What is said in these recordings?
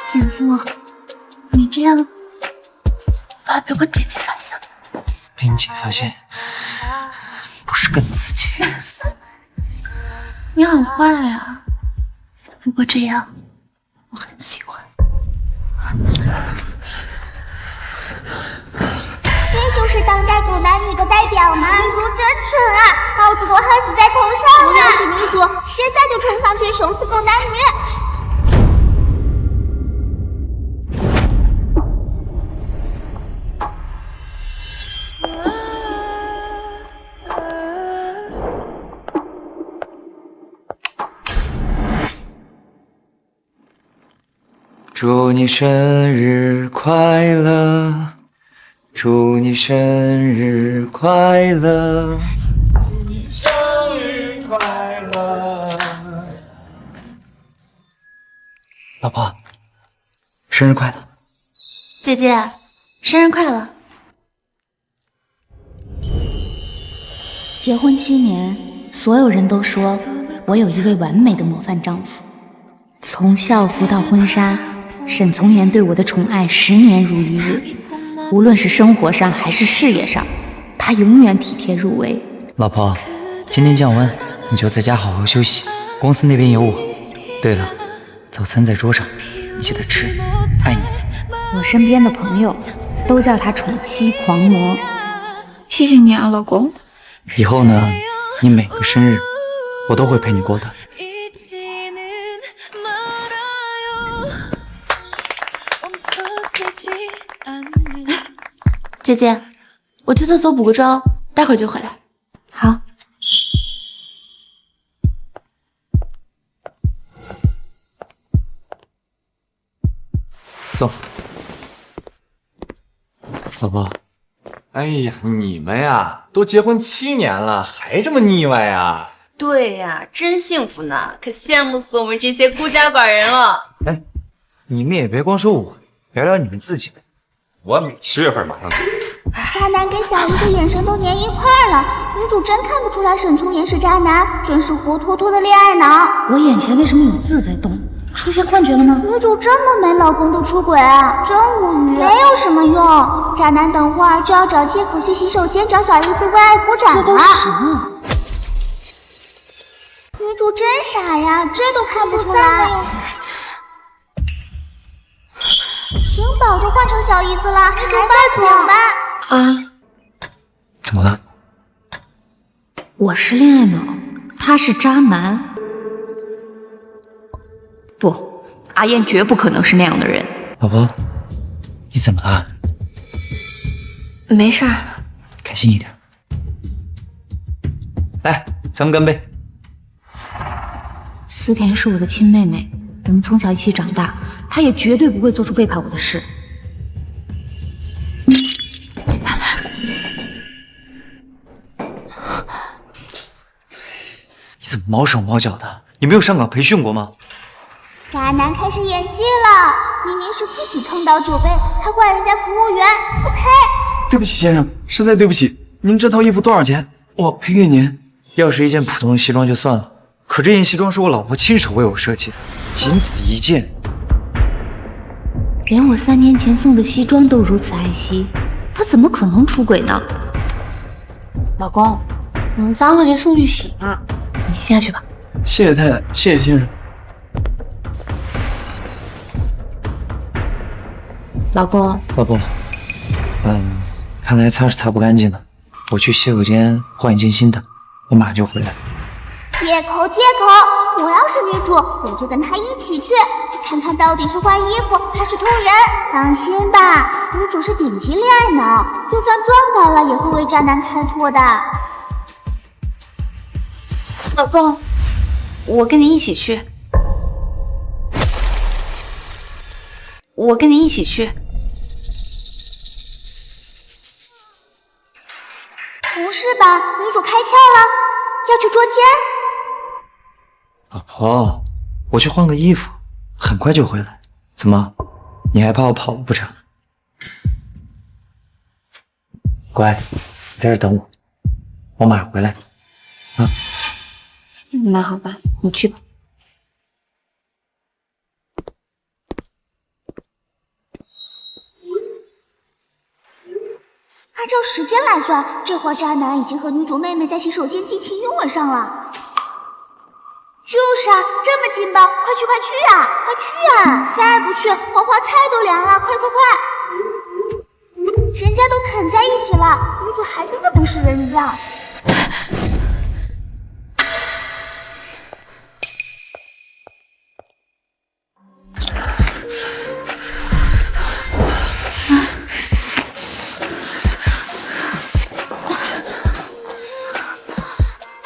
姐夫，你这样怕被我姐姐发现了。被你姐发现，不是更刺激？你好坏呀！不过这样我很喜欢。这就是当代狗男女的代表吗？女主真蠢啊，老子都害死在头上了！我要是女主，现在就冲上去手撕狗男女！祝你生日快乐，祝你生日快乐，祝你生日快乐。老婆，生日快乐！姐姐，生日快乐！结婚7年，所有人都说我有一位完美的模范丈夫，从校服到婚纱。沈从言对我的宠爱10年如一日，无论是生活上还是事业上，他永远体贴入微。老婆，今天降温，你就在家好好休息，公司那边有我。对了，早餐在桌上，你记得吃，爱你。我身边的朋友都叫他宠妻狂魔。谢谢你啊，老公。以后呢，你每个生日我都会陪你过的。姐姐，我去厕所补个妆，待会儿就回来。好。走。老婆。哎呀，你们呀，都结婚7年了，还这么腻歪呀？对呀，真幸福呢，可羡慕死我们这些孤家寡人了。哎，你们也别光说我，聊聊你们自己呗。我10月份马上走。渣男跟小姨的眼神都粘一块儿了，女主真看不出来沈从言是渣男，真是活脱脱的恋爱脑。我眼前为什么有字在动？出现幻觉了吗？女主这么美，老公都出轨啊，真无语。没有什么用，渣男等会儿就要找借口去洗手间找小姨子为爱鼓掌了。这都是什么？女主真傻呀，这都看不出来。屏保都换成小姨子了，女主发肿吧？啊，怎么了？我是恋爱脑，他是渣男。不，阿燕绝不可能是那样的人。老婆，你怎么了？没事儿。开心一点。来，咱们干杯。思甜是我的亲妹妹，我们从小一起长大，她也绝对不会做出背叛我的事。你怎么毛手毛脚的？你没有上岗培训过吗？渣男开始演戏了，明明是自己碰到酒杯，还怪人家服务员，我呸！对不起先生，实在对不起，您这套衣服多少钱？我赔给您。要是一件普通的西装就算了，可这件西装是我老婆亲手为我设计的，仅此一件。连我3年前送的西装都如此爱惜，他怎么可能出轨呢？老公，脏了就送去洗吧，你下去吧。谢谢太太，谢谢先生。老公，老婆，看来擦是擦不干净的，我去洗手间换一件新的，我马上就回来。借口借口！我要是女主，我就跟他一起去，看看到底是换衣服还是偷人。放心吧，女主是顶级恋爱脑，就算撞到了也会为渣男开脱的。老公，我跟你一起去。我跟你一起去。不是吧？女主开窍了，要去捉奸？老婆，我去换个衣服，很快就回来。怎么，你还怕我跑了不成？乖，你在这等我，我马上回来。啊，那好吧，你去吧。按照时间来算，这会儿渣男已经和女主妹妹在洗手间激情拥吻上了。就是啊，这么劲爆，快去快去啊，快去啊！再不去，黄花菜都凉了，快快快！人家都啃在一起了，女主还跟个不是人一样。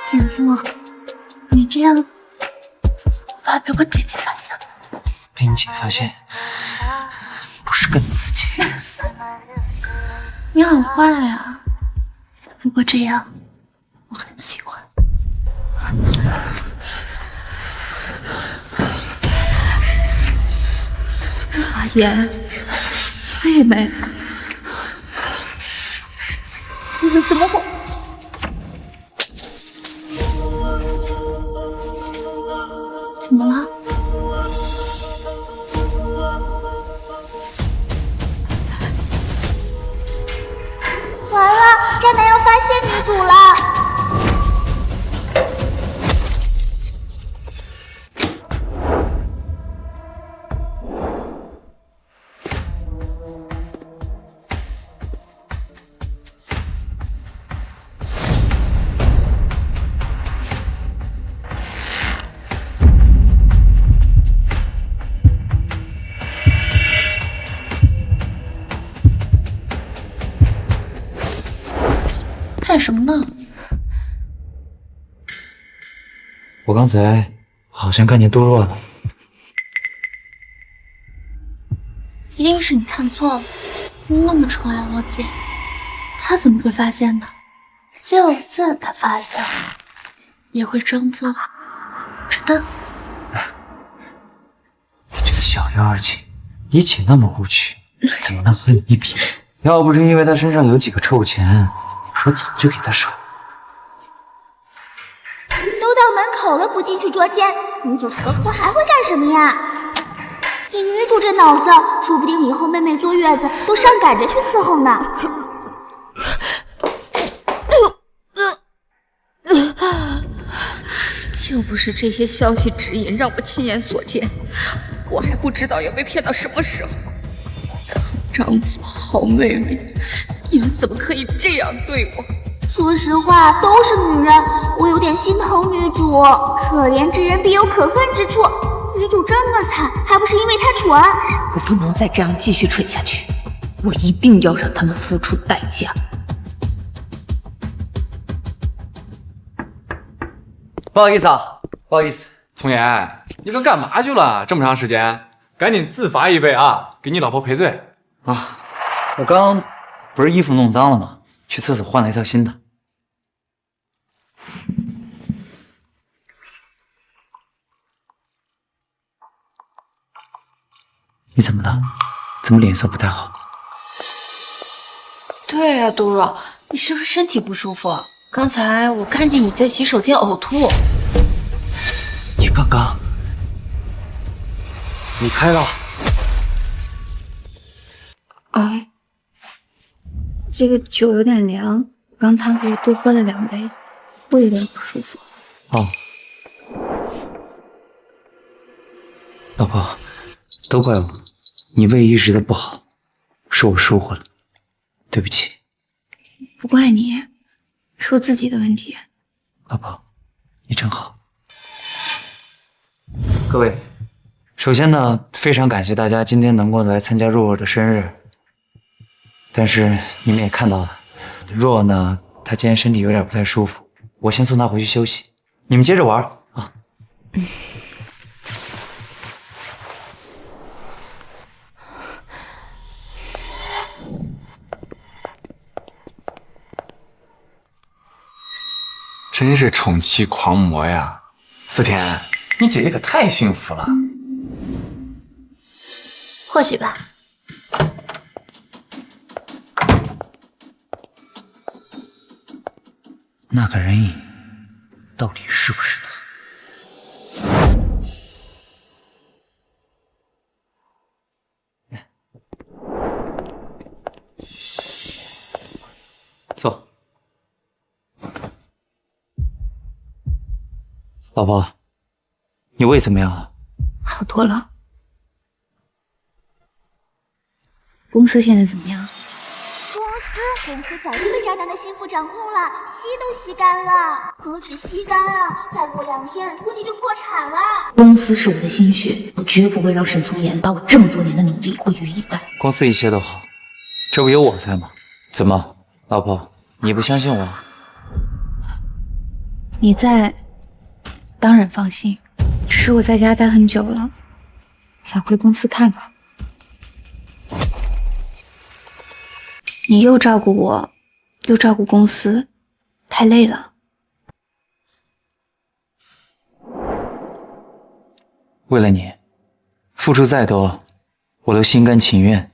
姐夫，你这样怕被我姐姐发现了。被你姐发现，不是更刺激？你好坏啊！不过这样我很喜欢。阿言，妹妹，你们怎么会？怎么了？完了，渣男要发现女主了！干什么呢？我刚才好像看见多若了。一定是你看错了。你那么宠爱我姐，她怎么会发现呢？就算她发现了，也会装作不知道。你这个小妖儿精，你姐那么无趣，怎么能和你一比？要不是因为她身上有几个臭钱，我早就给她甩。都到门口了，不进去捉奸，女主除了哭还会干什么呀？以女主这脑子，说不定以后妹妹坐月子都上赶着去伺候呢。要不是这些消息指引让我亲眼所见，我还不知道要被骗到什么时候。我的好丈夫，好妹妹，你们怎么可以这样对我？说实话，都是女人，我有点心疼女主。可怜之人必有可恨之处，女主这么惨，还不是因为她蠢？我不能再这样继续蠢下去，我一定要让他们付出代价。不好意思啊，不好意思。从言，你可干嘛去了？这么长时间，赶紧自罚一杯啊，给你老婆赔罪啊！我刚不是衣服弄脏了吗？去厕所换了一套新的。你怎么了？怎么脸色不太好？对呀，多若，你是不是身体不舒服？刚才我看见你在洗手间呕吐。你刚刚离开了？哎，这个酒有点凉，刚汤里多喝了2杯，胃有点不舒服。哦，老婆，都怪我，你胃一直的不好，是我疏忽了，对不起。不怪你，是我自己的问题。老婆，你真好。各位，首先呢，非常感谢大家今天能够来参加若若的生日。但是你们也看到了，若呢，她今天身体有点不太舒服，我先送她回去休息，你们接着玩啊。真是宠妻狂魔呀！思甜，你姐姐可太幸福了。或许吧。那个人影到底是不是他？坐。老婆，你胃怎么样了？好多了。公司现在怎么样？公司早就被渣男的心腹掌控了，吸都吸干了。何止吸干啊，再过2天估计就破产了。公司是我的心血，我绝不会让沈从言把我这么多年的努力毁于一旦。公司一切都好，这不有我在吗？怎么，老婆，你不相信我？你在，当然放心。只是我在家待很久了，想回公司看看。你又照顾我，又照顾公司，太累了。为了你，付出再多，我都心甘情愿。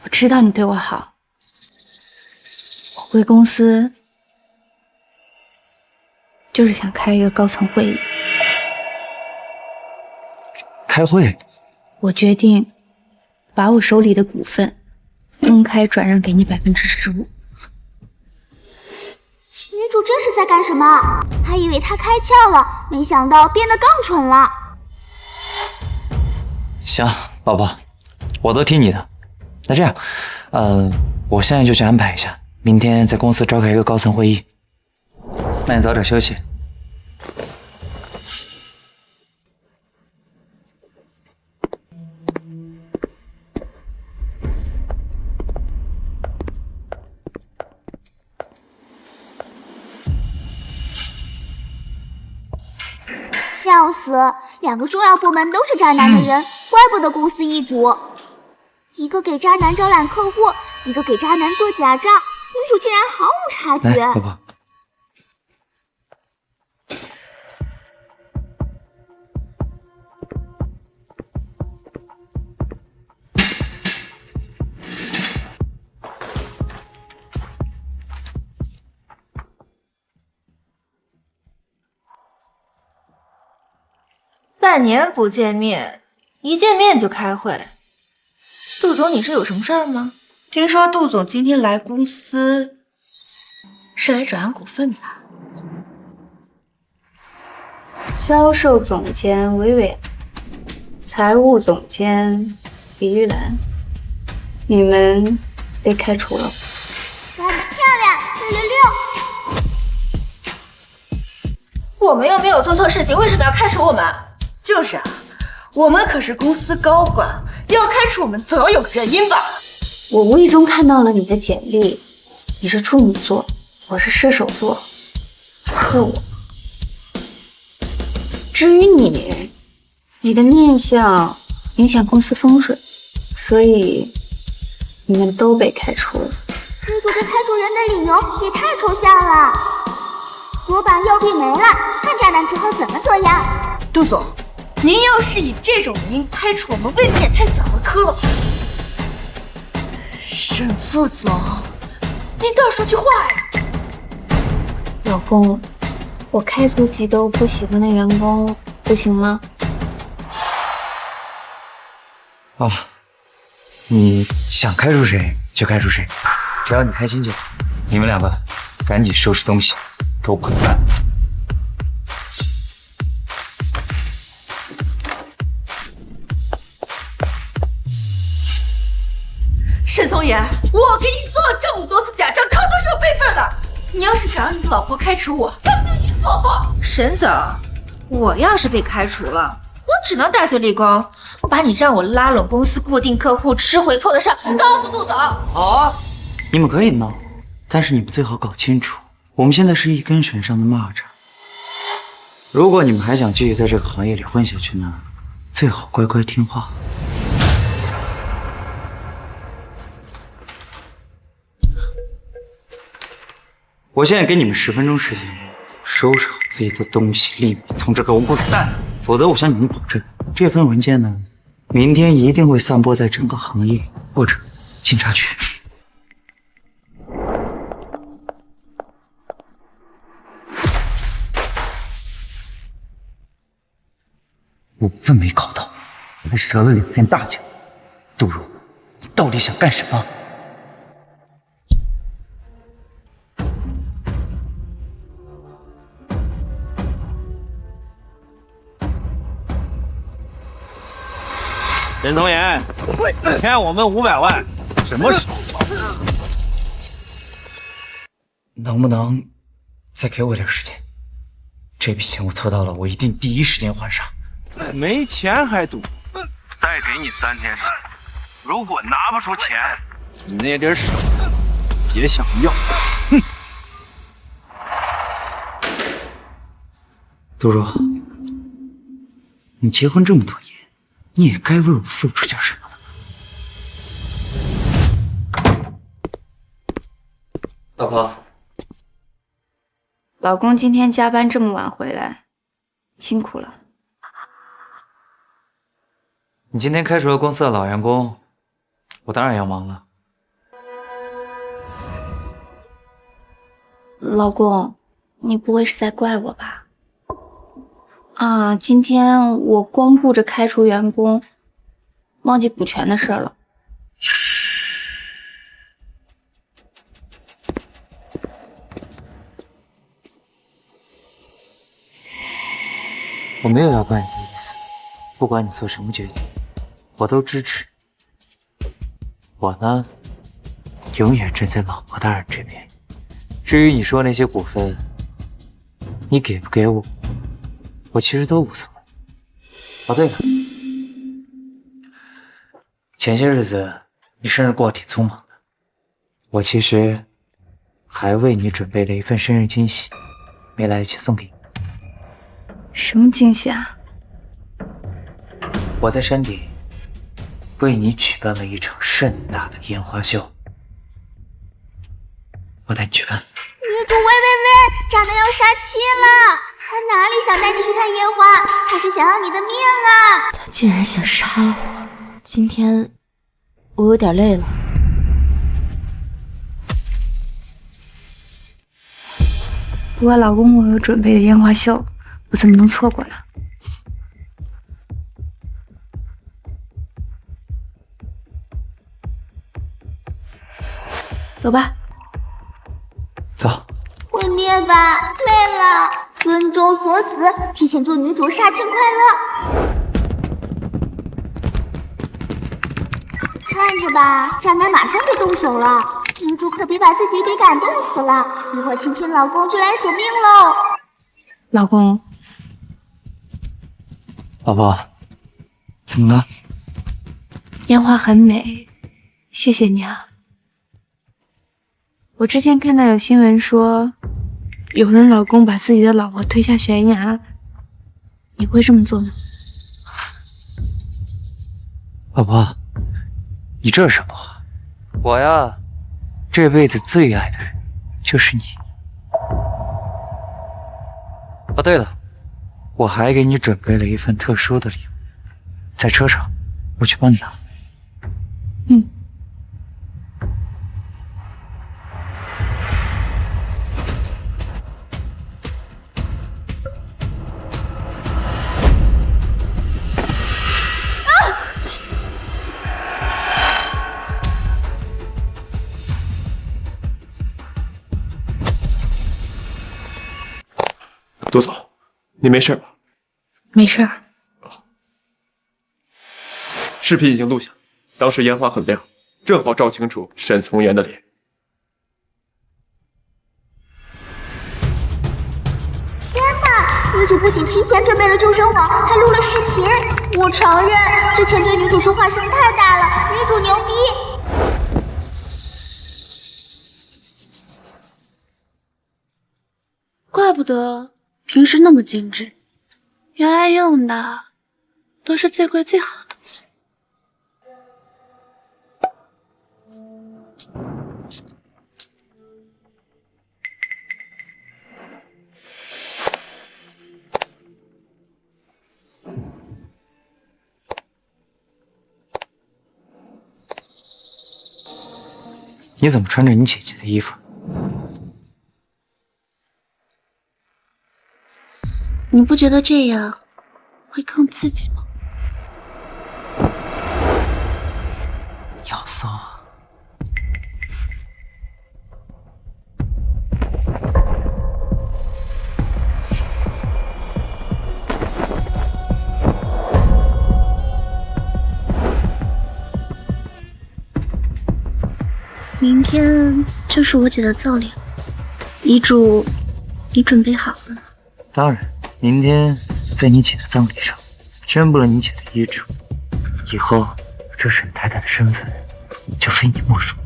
我知道你对我好，我回公司就是想开一个高层会议。开会？我决定把我手里的股份公开转让给你15%。女主这是在干什么？还以为她开窍了，没想到变得更蠢了。行，老婆，我都听你的。那这样，我现在就去安排一下，明天在公司召开一个高层会议。那你早点休息。笑死，2个重要部门都是渣男的人，怪不得公司易主。一个给渣男招揽客户，一个给渣男做假账，女主竟然毫无察来，觉。老婆。半年不见面，一见面就开会。杜总，你是有什么事儿吗？听说杜总今天来公司是来转让股份的。销售总监薇薇，财务总监李玉兰，你们被开除了。干得漂亮，666！我们又没有做错事情，为什么要开除我们？就是啊，我们可是公司高管，要开除我们总要有个原因吧？我无意中看到了你的简历，你是处女座，我是射手座，克我。至于你，你的面相影响公司风水，所以你们都被开除了。女主这开除人的理由也太抽象了。左膀右臂没了，看渣男之后怎么做样。杜总，您要是以这种原因开除我们，未免也太小儿科了。沈副总，您倒说句话呀！老公，我开除几个我不喜欢的员工，不行吗？啊，你想开除谁就开除谁，只要你开心就好。你们2个赶紧收拾东西，给我滚蛋！沈从言，我给你做了这么多次假账，可都是有备份的。你要是想让你的老婆开除我，那不就一错错？沈总，我要是被开除了，我只能戴罪立功，把你让我拉拢公司固定客户吃回扣的事告诉杜总。好啊，你们可以闹，但是你们最好搞清楚，我们现在是一根绳上的蚂蚱。如果你们还想继续在这个行业里混下去呢，最好乖乖听话。我现在给你们10分钟时间，收拾好自己的东西，立马从这给我滚蛋！否则我向你们保证，这份文件呢，明天一定会散播在整个行业或者警察局。5分没考到，还折了2天大奖。杜如，你到底想干什么？沈从言，欠我们500万，什么时候还？能不能再给我点时间？这笔钱我凑到了，我一定第一时间还上。没钱还赌？再给你3天时间，如果拿不出钱，你那点手别想要。哼！杜若，你结婚这么多年，你也该为我付出点什么了。老婆，老公今天加班这么晚回来，辛苦了。你今天开除了公司的老员工，我当然要忙了。老公，你不会是在怪我吧？啊，今天我光顾着开除员工，忘记股权的事了。我没有要怪你的意思，不管你做什么决定，我都支持。我呢，永远站在老婆大人这边。至于你说那些股份，你给不给我，我其实都无所谓。哦，对了，前些日子你生日过得挺匆忙的，我其实还为你准备了一份生日惊喜，没来得及送给你。什么惊喜啊？我在山顶为你举办了一场盛大的烟花秀，我带你去看。女主，喂，长得要杀妻了！他哪里想带你去看烟花？他是想要你的命啊！他竟然想杀了我！今天我有点累了。不过老公为我准备的烟花秀，我怎么能错过呢？走吧。走。毁灭吧，累了。尊重所死，提前祝女主杀青快乐。看着吧，渣男马上就动手了，女主可别把自己给感动死了，一会儿亲亲老公就来索命喽。老公，老婆，怎么了？烟花很美，谢谢你啊。我之前看到有新闻说，有人老公把自己的老婆推下悬崖，你会这么做吗？老婆，你这是什么话？我呀，这辈子最爱的人就是你。哦，对了，我还给你准备了一份特殊的礼物，在车上，我去帮你拿。嗯。杜总，你没事吧？没事儿。视频已经录下，当时烟花很亮，正好照清楚沈从言的脸。天哪！女主不仅提前准备了救生网，还录了视频。我承认，之前对女主说话声太大了，女主牛逼。怪不得平时那么精致，原来用的都是最贵最好的东西。你怎么穿着你姐姐的衣服？你不觉得这样会更刺激吗？你好骚啊！明天就是我姐的葬礼了，遗嘱你准备好了吗？当然，明天在你姐的葬礼上宣布了你姐的遗嘱，以后这沈太太的身份就非你莫属。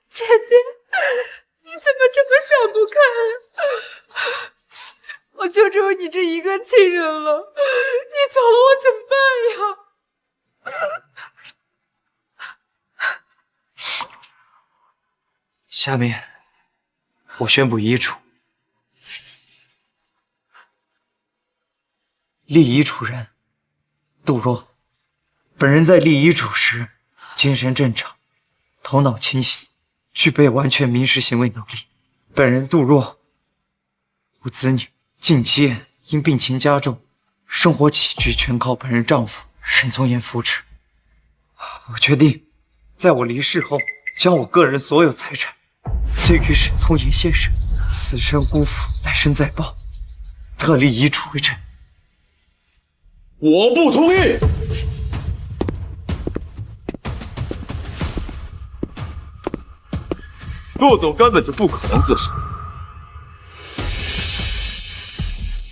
姐姐，你怎么这么想不开？我就只有你这一个亲人了，你走了我怎么办呀？下面，我宣布遗嘱。立遗嘱人：杜若。本人在立遗嘱时，精神正常，头脑清醒，具备完全民事行为能力。本人杜若无子女，近期因病情加重，生活起居全靠本人丈夫沈从言扶持。我决定，在我离世后，将我个人所有财产赐予沈从言先生。此生辜负，来生再报。特立遗嘱为证。我不同意。杜总根本就不可能自杀。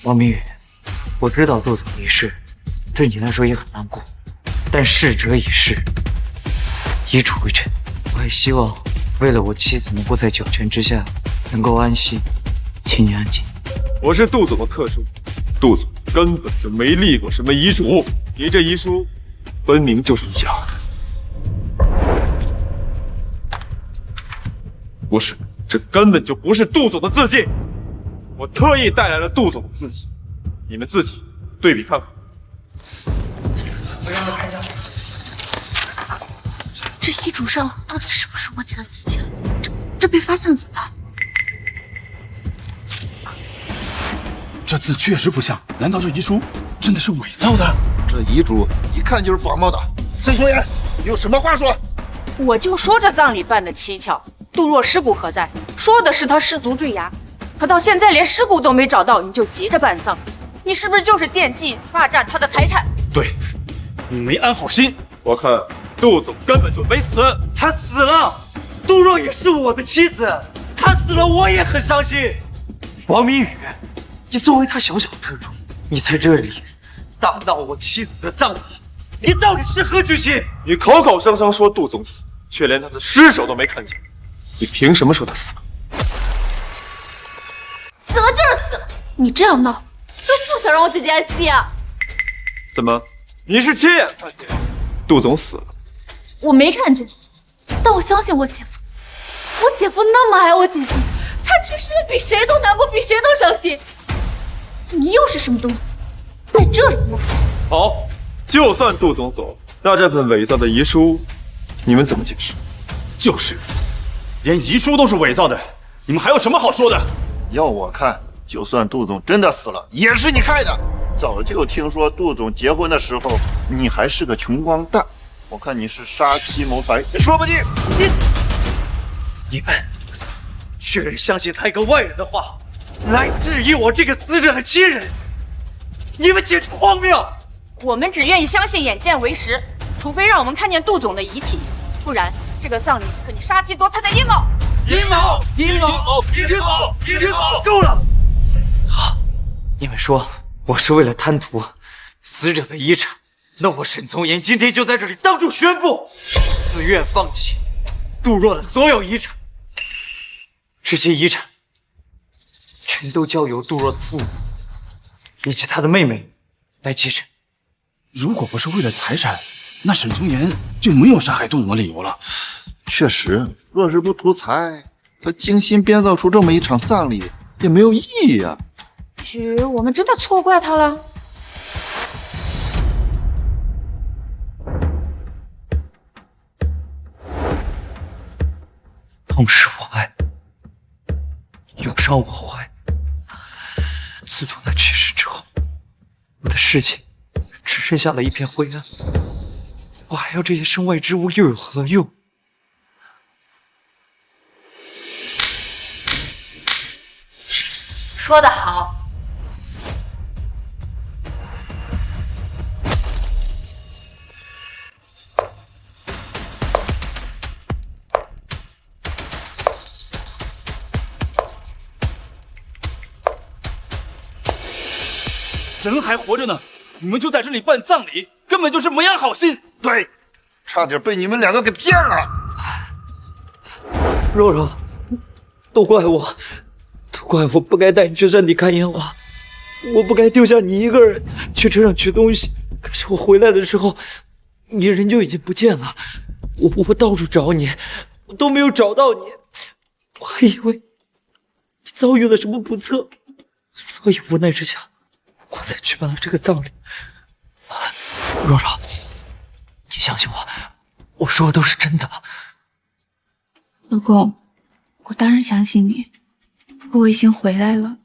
王明宇，我知道杜总离世对你来说也很难过，但逝者已逝，遗嘱为证。我还希望，为了我妻子能够在九泉之下能够安息，请你安静。我是杜总的特助，杜总根本就没立过什么遗嘱，你这遗书分明就是假的。不是，这根本就不是杜总的字迹。我特意带来了杜总的字迹，你们自己对比看看。这遗嘱上到底是不是我姐的字迹了？这被发现了怎么办？这字确实不像，难道这遗书真的是伪造的？这遗嘱一看就是仿冒的。沈从言，你有什么话说？我就说这葬礼办得蹊跷，杜若尸骨何在？说的是他失足坠崖，可到现在连尸骨都没找到，你就急着办葬，你是不是就是惦记霸占他的财产？对，你没安好心。我看杜总根本就没死，他死了。杜若也是我的妻子，他死了我也很伤心。王明宇，你作为他小小的特助，你在这里大闹我妻子的葬礼，你到底是何居心？你口口声声说杜总死，却连他的尸首都没看见，你凭什么说他死了？死了就是死了，你这样闹，就不想让我姐姐安息啊？怎么，你是亲眼看见杜总死了？我没看见，但我相信我姐夫。我姐夫那么爱我姐姐，他去世了比谁都难过，比谁都伤心。你又是什么东西，在这里闹？好，就算杜总走，那这份伪造的遗书，你们怎么解释？就是，连遗书都是伪造的，你们还有什么好说的？要我看，就算杜总真的死了，也是你害的。早就听说杜总结婚的时候，你还是个穷光蛋。我看你是杀妻谋财，说不定你们居然相信他一个外人的话，来质疑我这个死者的亲人，你们简直荒谬！我们只愿意相信眼见为实，除非让我们看见杜总的遗体，不然这个葬礼可你杀妻夺财的阴谋！阴谋！阴谋！阴谋！阴谋！够了！好，你们说我是为了贪图死者的遗产，那我沈从言今天就在这里当众宣布，自愿放弃杜若的所有遗产，这些遗产全都交由杜若的父母以及他的妹妹来继承。如果不是为了财产，那沈从言就没有杀害杜总的理由了。确实，若是不图财，他精心编造出这么一场葬礼也没有意义呀。也许我们真的错怪他了。痛失我爱，永伤我怀。自从他去世之世界只剩下了一片灰暗。我还要这些身外之物又有何用？说得好。人还活着呢，你们就在这里办葬礼，根本就是没安好心。对，差点被你们两个给骗了。若若，都怪我，都怪我不该带你去山底看烟花，我不该丢下你一个人去车上取东西。可是我回来的时候，你人就已经不见了。我到处找你，我都没有找到你。我还以为你遭遇了什么不测，所以无奈之下，我才举办了这个葬礼。若若，你相信我，我说的都是真的。老公，我当然相信你，不过我已经回来了，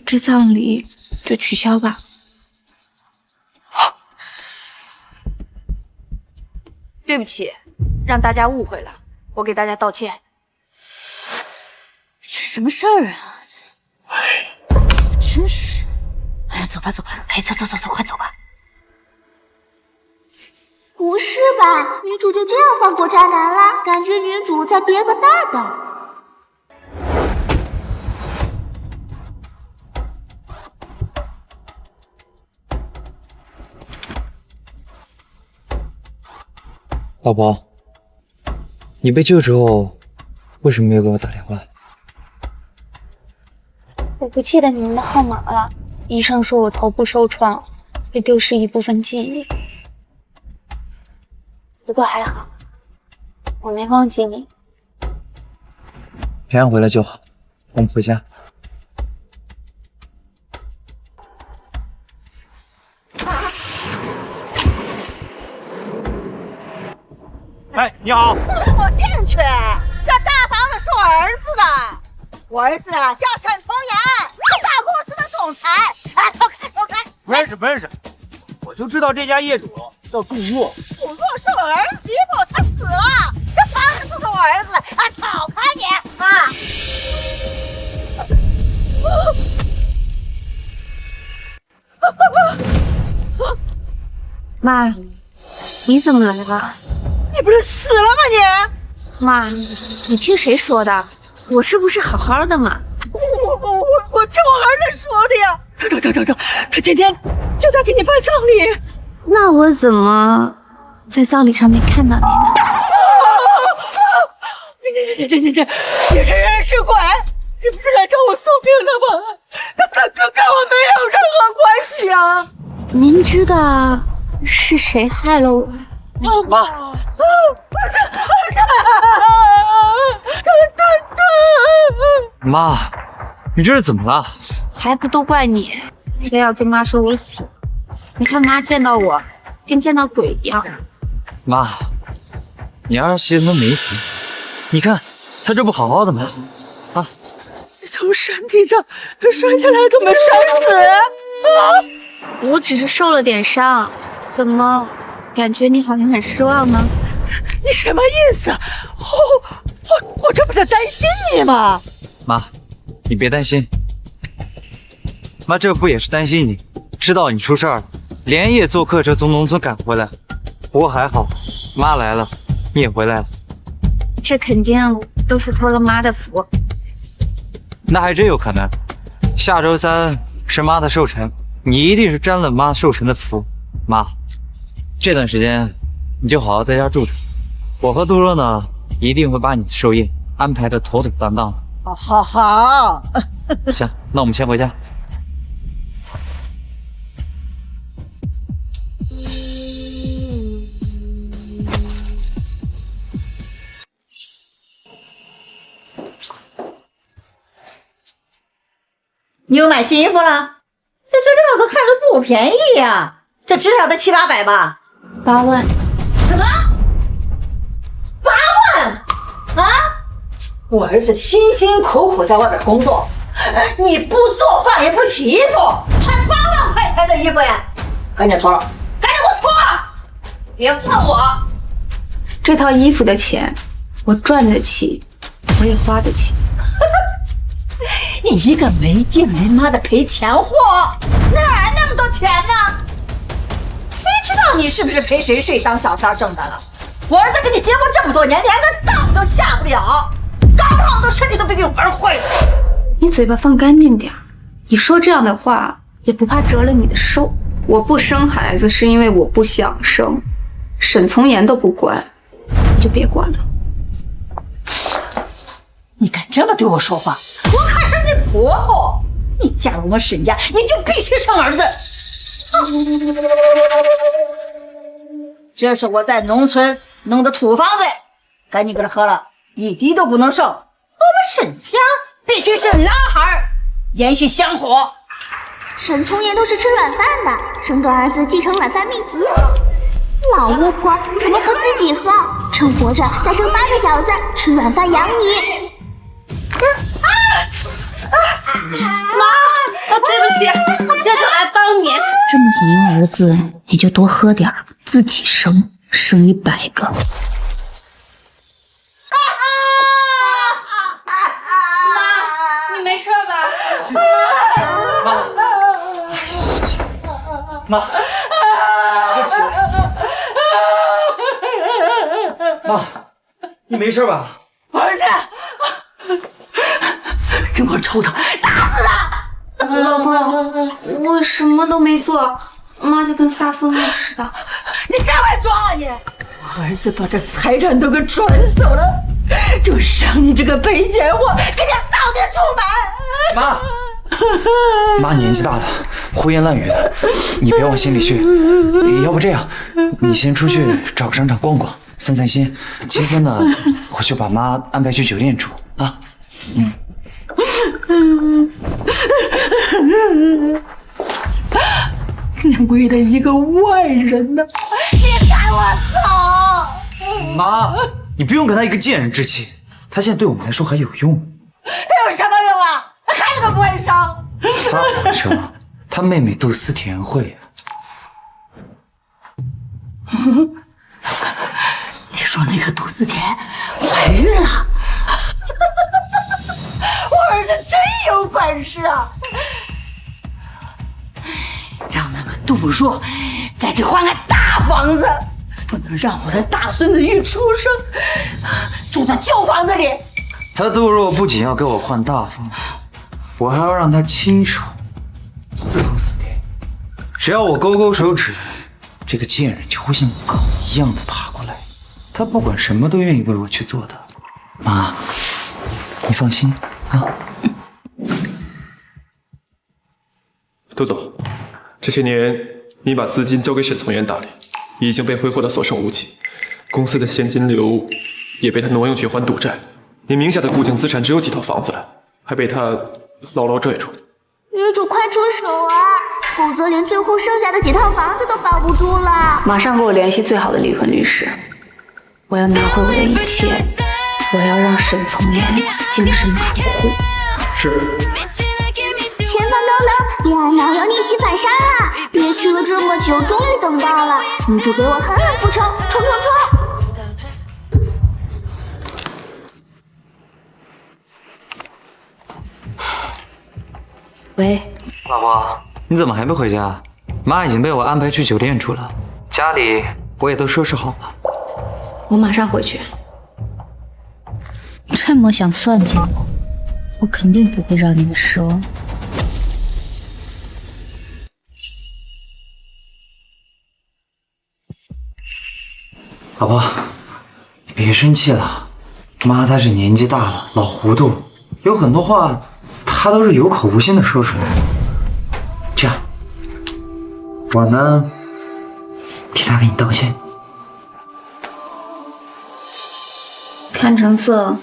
这葬礼就取消吧。对不起，让大家误会了，我给大家道歉。这什么事儿啊？真是……哎，走吧走吧，哎，走，快走吧。不是吧？女主就这样放过渣男了？感觉女主在憋个大的。老婆，你被救之后，为什么没有给我打电话？我不记得你们的号码了。医生说我头部受创，会丢失一部分记忆。不过还好，我没忘记你。平安回来就好，我们回家。哎，你好。让我进去，这大房子是我儿子的，我儿子叫沈从言，是大公司的总裁。哎，走开走开！不认识，我就知道这家业主叫杜若。杜若是我儿媳妇，她死了，这房子就是我儿子的。哎，走开你啊！妈，你怎么来了？你不是死了吗你？妈，你听谁说的？我这不是好好的吗？我听我儿子说的呀。等，他今天就在给你办葬礼。那我怎么在葬礼上没看到你呢？你是人是鬼？你不是来找我送命的吗？他跟我没有任何关系啊！您知道是谁害了我？妈，妈，你这是怎么了？还不都怪你，非要跟妈说我死。你看妈见到我跟见到鬼一样。妈，你儿媳妇没死，你看她这不好好的吗？啊！你从山顶上摔下来都没摔死啊！我只是受了点伤，怎么感觉你好像很失望呢？你什么意思？我这不是担心你吗？妈，你别担心。妈，这不也是担心你，知道你出事儿了，连夜坐客车从农村赶回来。不过还好，妈来了，你也回来了。这肯定都是托了妈的福。那还真有可能。下周3是妈的寿辰，你一定是沾了妈寿辰的福。妈，这段时间你就好好在家住着，我和杜若呢一定会把你的寿宴安排的妥妥当当的。好。行，那我们先回家。你又买新衣服了？这料子看着不便宜呀，这至少得7、800吧？8万。什么？8万？啊！我儿子辛辛苦苦在外边工作，你不做饭也不洗衣服，穿8万块钱的衣服呀？赶紧脱了，赶紧给我脱！别碰我！这套衣服的钱，我赚得起，我也花得起。你一个没爹没妈的赔钱货，哪来那么多钱呢？谁知道你是不是陪谁睡当小三挣的了？我儿子跟你结婚这么多年，连个当都下不了，搞不好我的身体都被你玩坏了。你嘴巴放干净点，你说这样的话也不怕折了你的寿。我不生孩子是因为我不想生，沈从言都不管，你就别管了。你敢这么对我说话？我可是你婆婆，你嫁入我们沈家，你就必须生儿子。这是我在农村弄的土房子，赶紧给他喝了，一滴都不能剩。我们沈家必须是男孩，延续香火。沈从言都是吃软饭的，生个儿子继承软饭秘籍。老巫婆怎么不自己喝？趁活着再生8个小子，吃软饭养你。妈，对不起，这就来帮你。这么想要儿子，你就多喝点儿，自己生100个。妈，你没事吧？妈，快起来！妈，你没事吧？儿子，这么抽他，打死他！老公，我什么都没做，妈就跟发疯了似的。你真会装啊你！儿子把这财产都给转走了，就剩你这个赔钱货，给你扫地出门！妈，妈年纪大了，胡言乱语的，你别往心里去。要不这样，你先出去找个商场逛逛，散散心。结婚呢，我就把妈安排去酒店住啊。你为了一个外人呢，你赶我走！妈，你不用跟他一个贱人置气，他现在对我们来说还有用。他有什么用啊？孩子都不会生。他不会生，他妹妹杜思甜会啊。你说那个杜思甜怀孕了？我儿子真有本事啊！让那个杜若再给换个大房子，不能让我的大孙子一出生住在旧房子里。他杜若不仅要给我换大房子，我还要让他亲手伺候思甜。只要我勾勾手指，这个贱人就会像狗一样的爬过来。他不管什么都愿意为我去做的。妈，你放心啊。杜总，这些年你把资金交给沈从言打理，已经被挥霍得所剩无几，公司的现金流也被他挪用去还赌债。你名下的固定资产只有几套房子，还被他牢牢拽住。女主快出手啊，否则连最后剩下的几套房子都保不住了。马上给我联系最好的离婚律师，我要拿回我的一切，我要让沈从言净身出户。是。前方高能，恋爱脑要逆袭反杀啦！憋屈了这么久，终于等到了，女主给我狠狠复仇，冲冲冲！喂，老婆，你怎么还没回家？妈已经被我安排去酒店住了，家里我也都收拾好了。我马上回去。这么想算计我，我肯定不会让你们失望。老婆，你别生气了，妈她是年纪大了，老糊涂，有很多话她都是有口无心的说出来。这样，我呢替她给你道歉。看成色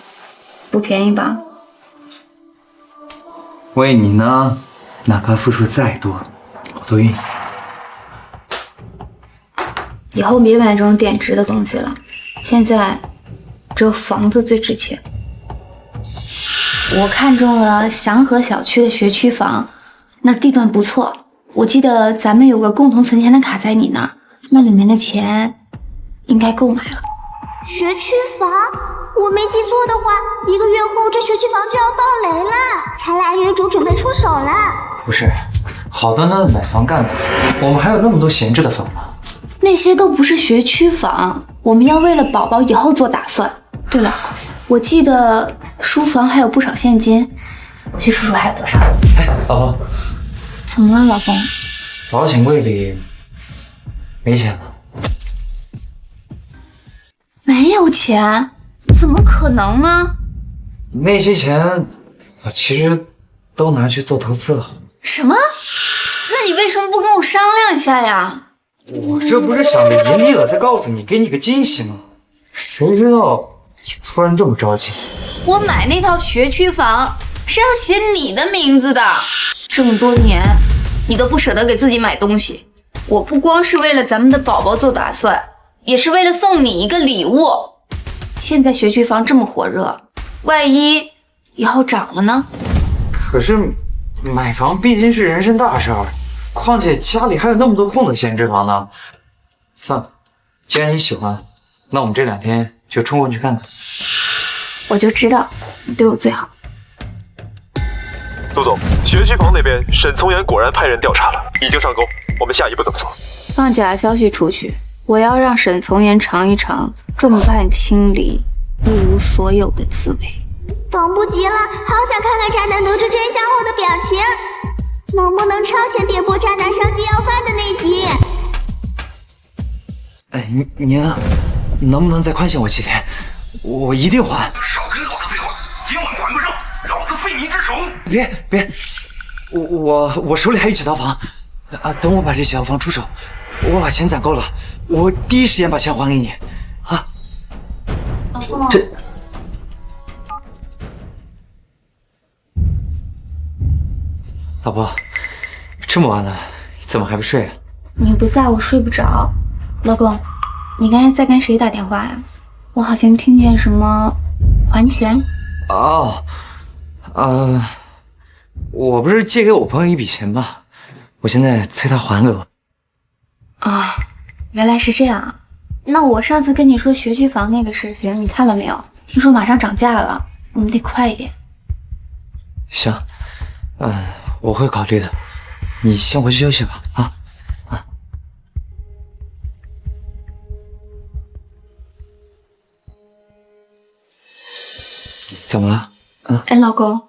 不便宜吧？为你呢，哪怕付出再多，我都愿意。以后别买这种贬值的东西了，现在只有房子最值钱。我看中了祥和小区的学区房，那儿地段不错，我记得咱们有个共同存钱的卡在你那儿，那里面的钱应该够买了。学区房？我没记错的话，1个月后这学区房就要爆雷了，看来女主准备出手了。不是，好端端的买房干嘛？我们还有那么多闲置的房呢。那些都不是学区房，我们要为了宝宝以后做打算。对了，我记得书房还有不少现金，去数数还有多少。哎，老婆，怎么了，老公？保险柜里没钱了。没有钱？怎么可能呢？那些钱我其实都拿去做投资了。什么？那你为什么不跟我商量一下呀？我这不是想着盈利了再告诉你，给你个惊喜吗？谁知道你突然这么着急。我买那套学区房是要写你的名字的，这么多年你都不舍得给自己买东西，我不光是为了咱们的宝宝做打算，也是为了送你一个礼物。现在学区房这么火热，万一以后涨了呢？可是买房毕竟是人生大事儿，况且家里还有那么多空的闲置房呢。算了，既然你喜欢，那我们这2天就冲过去看看。我就知道你对我最好。杜总，学区房那边沈从言果然派人调查了，已经上钩。我们下一步怎么做？放假消息出去，我要让沈从言尝一尝众叛亲离、一无所有的滋味。等不及了，好想看看渣男得知真相后的表情，能不能超前点播渣男上街要饭的那集？哎，您能不能再宽限我几天？我一定还。少跟老子废话，今晚还不上，老子废你之手！别，我手里还有几套房啊！等我把这几套房出手，我把钱攒够了，我第一时间把钱还给你啊！这老婆，这么晚了，怎么还不睡啊？你不在我睡不着。老公，你刚才在跟谁打电话呀？我好像听见什么还钱。哦，我不是借给我朋友一笔钱吗？我现在催他还给我。啊，原来是这样。那我上次跟你说学区房那个视频，你看了没有？听说马上涨价了，我们得快一点。行，我会考虑的。你先回去休息吧，啊。怎么了？哎，老公，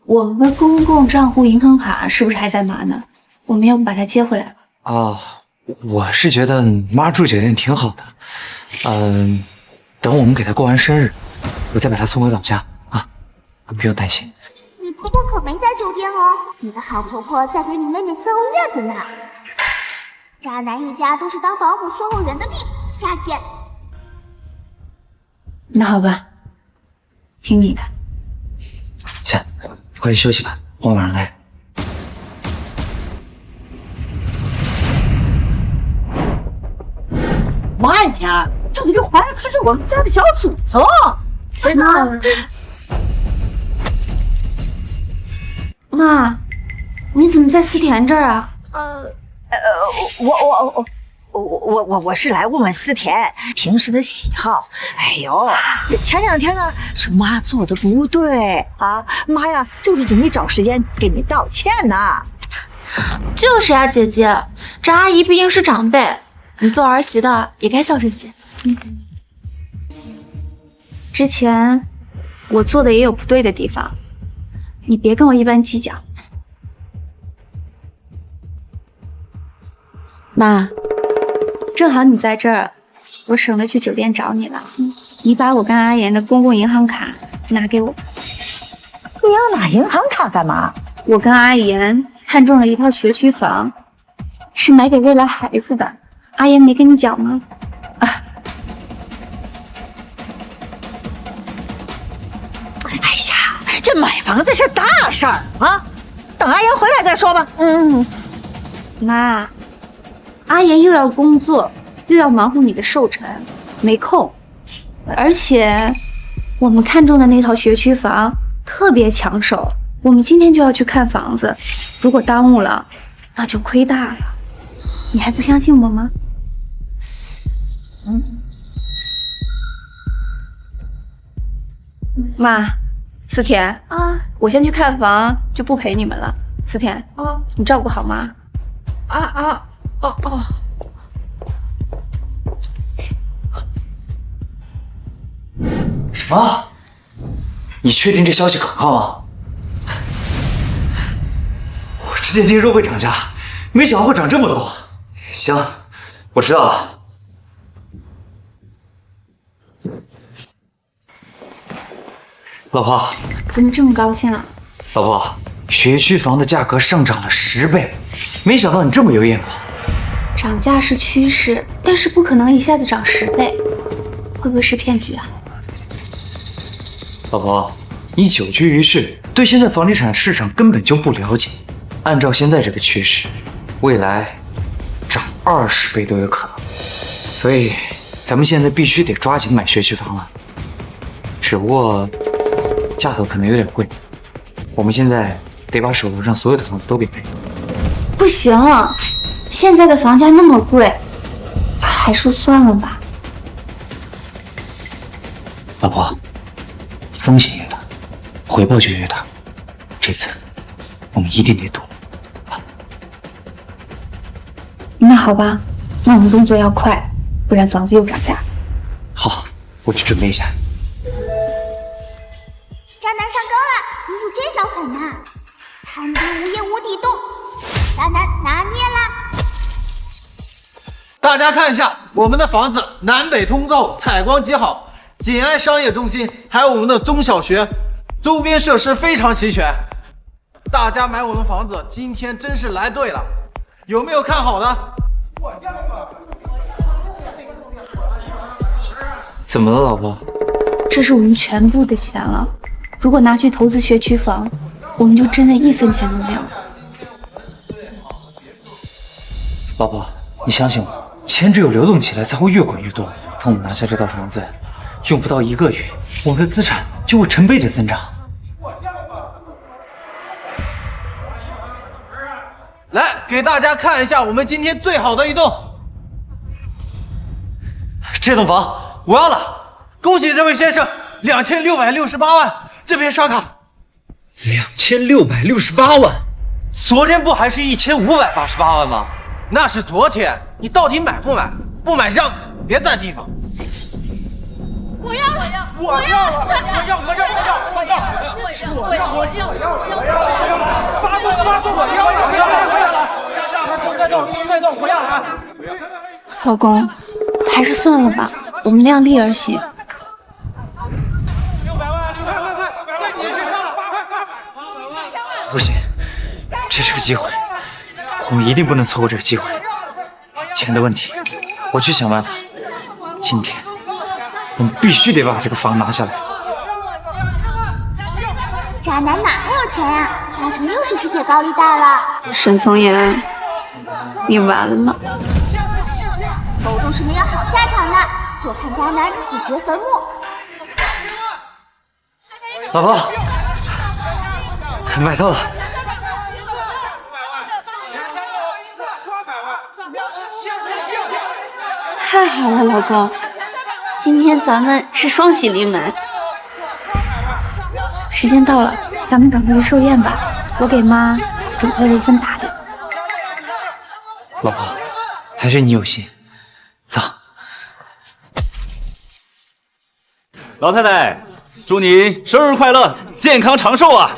我们的公共账户银行卡是不是还在妈呢？我们要不把它接回来吧？哦，我是觉得妈住酒店挺好的。等我们给她过完生日，我再把她送回老家啊，不用担心。你婆婆可没在酒店哦，你的好婆婆在给你妹妹伺候月子呢。渣男一家都是当保姆伺候人的命，下贱。那好吧，听你的。行，快去休息吧，我晚上来。慢点，这个怀可是我们家的小祖宗。妈，你怎么在思田这儿啊？我是来问问思田平时的喜好。哎呦，这前2天呢是妈做的不对啊，妈呀就是准备找时间给你道歉呢。就是啊，姐姐，这阿姨毕竟是长辈，你做儿媳的也该孝顺些。之前我做的也有不对的地方，你别跟我一般计较。妈，正好你在这儿，我省得去酒店找你了。你把我跟阿言的公共银行卡拿给我。你要拿银行卡干嘛？我跟阿言看中了一套学区房，是买给未来孩子的。阿言没跟你讲吗？哎呀，这买房子是大事儿啊，等阿言回来再说吧。妈，阿言又要工作，又要忙活你的寿辰，没空。而且我们看中的那套学区房特别抢手，我们今天就要去看房子，如果耽误了，那就亏大了。你还不相信我吗？妈，思甜啊，我先去看房，就不陪你们了。思甜啊，你照顾好妈。什么？你确定这消息可靠吗？我之前听说会涨价，没想到会涨这么多。行，我知道了。老婆，怎么这么高兴啊？老婆，学区房的价格上涨了10倍，没想到你这么有眼光。涨价是趋势，但是不可能一下子涨10倍，会不会是骗局啊？老婆，你久居于世，对现在房地产市场根本就不了解。按照现在这个趋势，未来涨20倍都有可能。所以，咱们现在必须得抓紧买学区房了。只不过，价格可能有点贵。我们现在得把手头上所有的房子都给卖。不行，现在的房价那么贵，还是算了吧。老婆，风险越大，回报就越大。这次我们一定得赌。那好吧，那我们动作要快，不然房子又涨价。好，我去准备一下。渣男上钩了，女主这招狠呐！贪兵无厌无底洞，渣男拿捏啦！大家看一下我们的房子，南北通透，采光极好，紧挨商业中心，还有我们的中小学，周边设施非常齐全。大家买我们房子，今天真是来对了。有没有看好的？怎么了，老婆？这是我们全部的钱了，如果拿去投资学区房，我们就真的1分钱都没有了。老婆，你相信我，钱只有流动起来才会越滚越多。等我们拿下这套房子，用不到1个月，我们的资产就会成倍的增长。来，给大家看一下我们今天最好的一栋。这栋房我要了！恭喜这位先生，2668万，这边刷卡。2668万？昨天不还是1588万吗？那是昨天，你到底买不买？不买让开，别占地方。我要了，我要了，老公，还是算了吧，我们量力而行。快继续上了，快！不行，这是个机会，我们一定不能错过这个机会。钱的问题，我去想办法。今天我们必须得把这个房拿下来。渣男哪还有钱呀？大成又是去借高利贷了。沈从言，你完了。狗都是没有好下场的，坐看渣男自掘坟墓。老婆，买到了。太好了，老公，今天咱们是双喜临门。时间到了，咱们赶快去寿宴吧。我给妈准备了一份大礼。老婆，还是你有心。走。老太太，祝你生日快乐，健康长寿啊！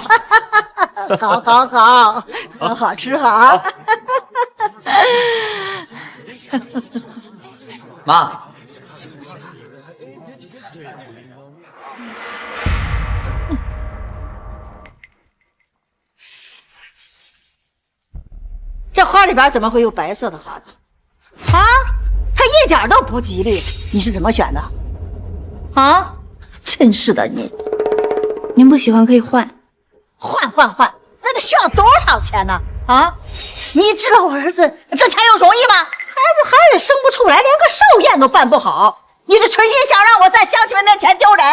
好，好吃好。妈，这花里边怎么会有白色的花呢？啊，它一点都不吉利，你是怎么选的？啊，真是的你！您不喜欢可以换，换，那得需要多少钱呢？啊，你知道我儿子挣钱又容易吗？孩子生不出来，连个寿宴都办不好，你是存心想让我在乡亲们面前丢人？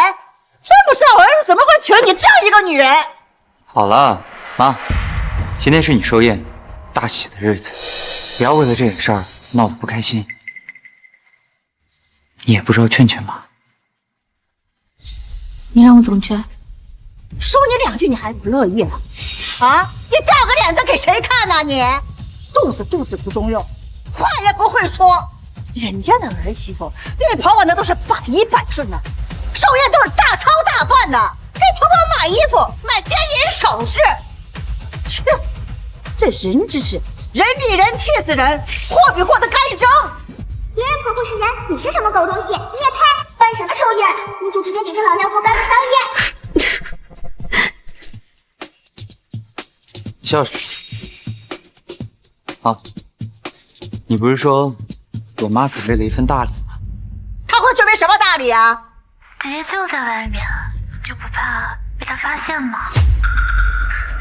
真不知道我儿子怎么会娶了你这样一个女人。好了，妈，今天是你寿宴大喜的日子，不要为了这点事儿闹得不开心。你也不知道劝劝妈。你让我怎么劝？说你2句你还不乐意了？啊！你掉个脸子给谁看呢？你肚子不中用，话也不会说。人家的儿媳妇对婆婆那都是百依百顺的，寿宴都是大操大办的，给婆婆买衣服、买金银首饰。切，这人真是人比人气死人，货比货的该扔。别人婆婆是人，你是什么狗东西？你也配办什么寿宴？你就直接给这老娘婆办个丧宴。笑什么？啊，你不是说我妈准备了一份大礼吗？她会准备什么大礼啊？姐姐就在外面，就不怕被她发现吗？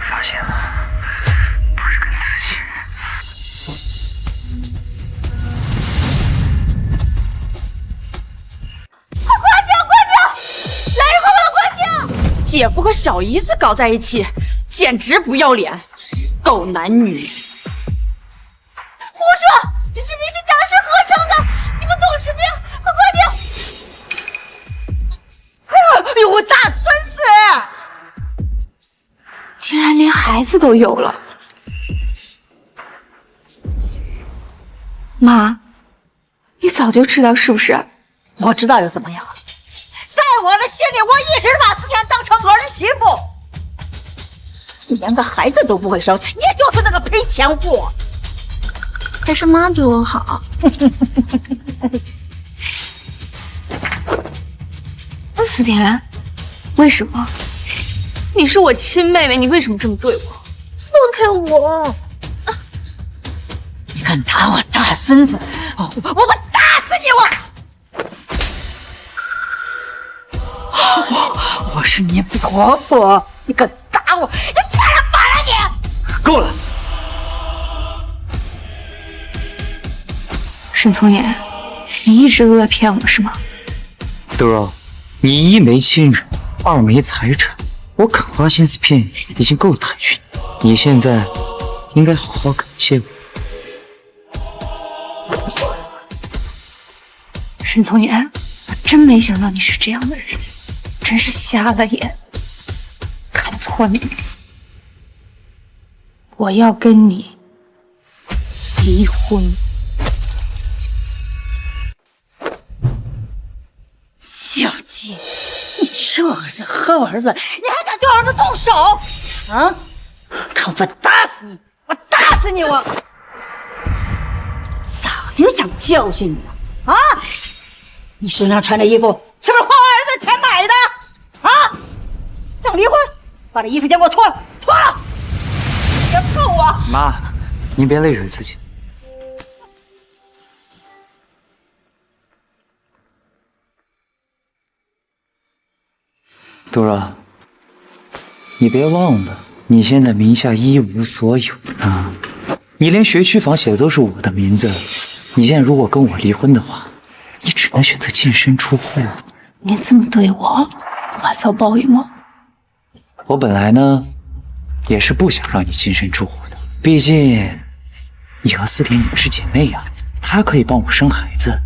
发现了，不是跟自己。关掉！来人，快把他关掉！姐夫和小姨子搞在一起，简直不要脸，狗男女。胡说！这视频是假实合成的，你们懂什么呀？快关掉！哎呦，我大孙子！竟然连孩子都有了。妈，你早就知道是不是？我知道又怎么样？在我的心里，我一直把思甜当成儿媳妇。你连个孩子都不会生，你就是那个赔钱货。还是妈对我好。思甜，为什么？你是我亲妹妹，你为什么这么对我？放开我！你敢打我大孙子，我打死你！我是你婆婆，你敢打我，你反了你！够了！沈从言，你一直都在骗我是吗？豆肉，你一没亲人，二没财产，我肯花心思骗你已经够抬举你，你现在应该好好感谢我。沈从言，我真没想到你是这样的人，真是瞎了眼，看错你了。我要跟你离婚。小姐，你这儿子和儿子，你还敢对儿子动手？啊！看我打死你！我打死你！我早就想教训你了啊！你身上穿的衣服是不是花我儿子钱买的？啊！想离婚，把这衣服先给我脱了，脱了！别碰我！妈，您别累着自己。杜若，你别忘了，你现在名下一无所有啊！你连学区房写的都是我的名字，你现在如果跟我离婚的话，你只能选择净身出户。你这么对我，不怕遭报应吗？我本来呢，也是不想让你净身出户的，毕竟你和思甜你们是姐妹呀，她可以帮我生孩子，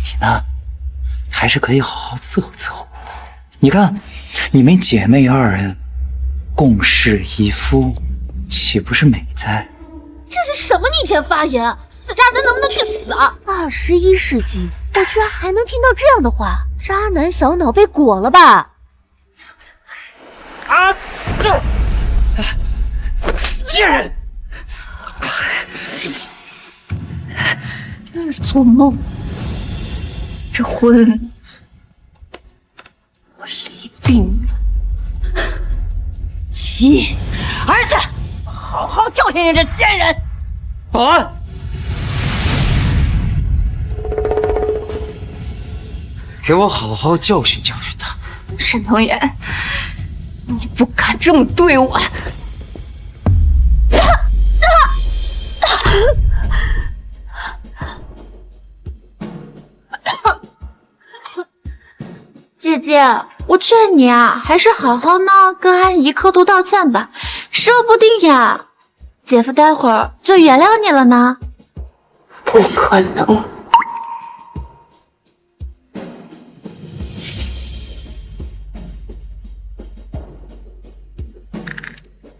你呢，还是可以好好伺候伺候。你看，你们姐妹二人共侍一夫，岂不是美哉？这是什么逆天发言？死渣男能不能去死啊？21世纪，我居然还能听到这样的话，渣男小脑被裹了吧？啊！这贱人！真是做梦。这婚我离定了。急，儿子，好好教训你这贱人！保安，给我好好教训教训他。沈从言，你不敢这么对我。姐姐，我劝你啊，还是好好呢跟阿姨磕头道歉吧，说不定呀，姐夫待会儿就原谅你了呢。不可能。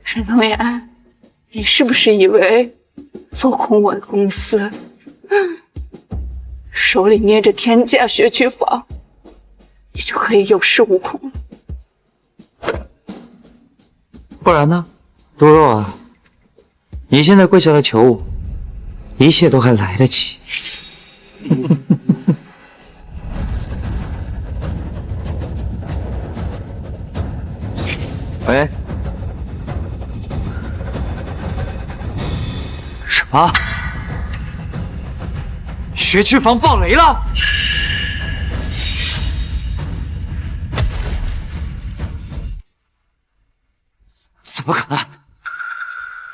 沈从言，你是不是以为做空我的公司，手里捏着天价学区房，你就可以有恃无恐了？不然呢？杜若啊，你现在跪下来求我，一切都还来得及。喂？什么？学区房爆雷了？怎么可能？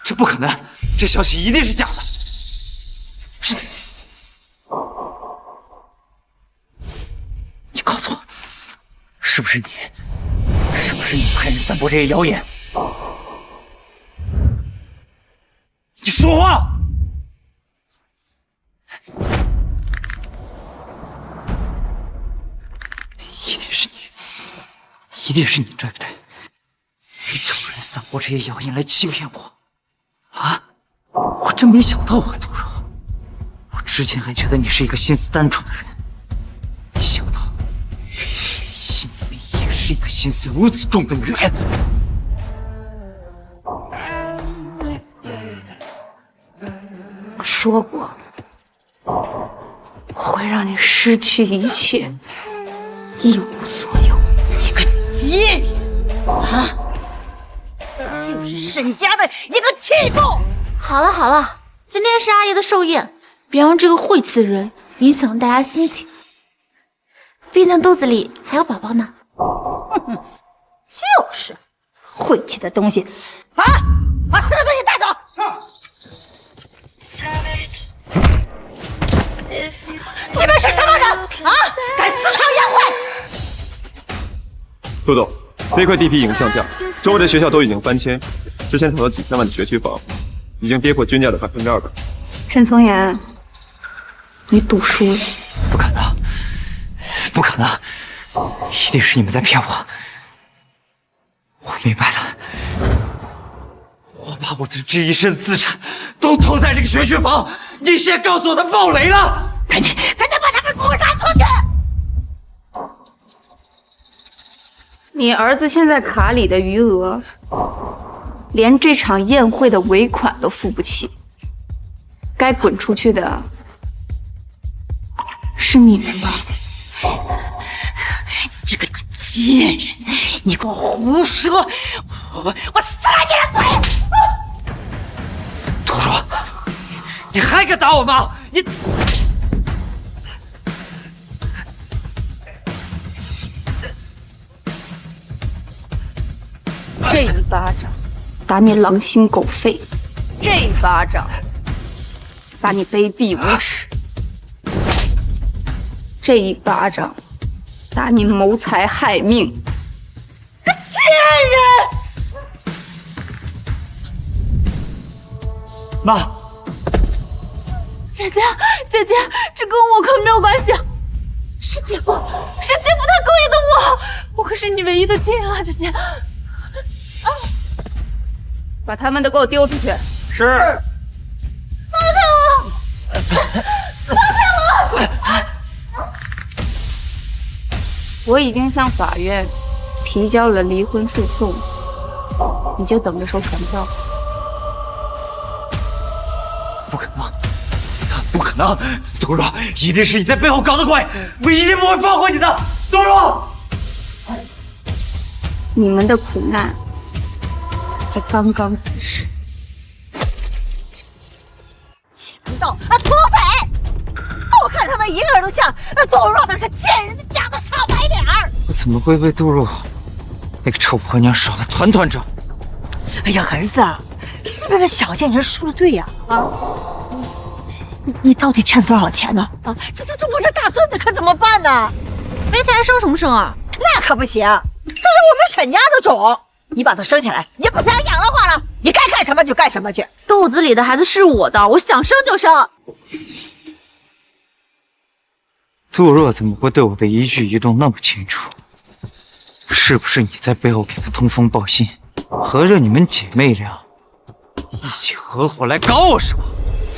这不可能！这消息一定是假的。是你告诉我，是不是你？是不是你派人散播这些谣言？你说话！一定是你，一定是你，对不对？你找人散播这些谣言来欺骗我，啊！我真没想到啊，杜若。我之前还觉得你是一个心思单纯的人，没想到你心里面也是一个心思如此重的女人。我说过，我会让你失去一切，一无所有。你个贱人啊！就是沈家的一个弃妇。好了好了，今天是阿姨的寿宴，别让这个晦气的人影响大家心情。毕竟肚子里还有宝宝呢。就是晦气的东西！啊，把晦气的东西带走！你们是什么人啊？敢私闯宴会！杜总，那块地皮已经降价，周围的学校都已经搬迁，之前投了几千万的学区房，已经跌破均价的200%。沈从言，你赌输了。不可能，不可能，一定是你们在骗我。我明白了，我把我的这一身资产都投在这个学区房，你现在告诉我它爆雷了，赶紧把他们给我赶出去！你儿子现在卡里的余额，连这场宴会的尾款都付不起，该滚出去的是你们吧？这个贱人，你给我胡说！我撕了你的嘴！杜若，你还敢打我吗？你！这一巴掌打你狼心狗肺，这一巴掌打你卑鄙无耻，这一巴掌打你谋财害命！个贱人！妈，姐姐，这跟我可没有关系，是姐夫他勾引的我可是你唯一的亲人啊，姐姐。把他们都给我丢出去！是。放开我！放开我！我已经向法院提交了离婚诉讼，你就等着收传票。不可能，不可能！杜若，一定是你在背后搞的鬼，我一定不会放过你的，杜若！你们的苦难才刚刚开始。强盗啊，土匪！我看他们一个人都像杜若那个贱人养的小白脸儿。我怎么会被杜若那个臭婆娘耍得团团转？哎呀，儿子，是不是小贱人说的对呀？啊，你到底欠多少钱呢？啊，这我这大孙子可怎么办呢？没钱生什么生啊？那可不行。这是我们沈家的种，你把它生下来，你不想养的话了，你该干什么就干什么去。肚子里的孩子是我的，我想生就生。杜若怎么会对我的一举一动那么清楚？是不是你在背后给他通风报信？合着你们姐妹俩一起合伙来搞我是吧？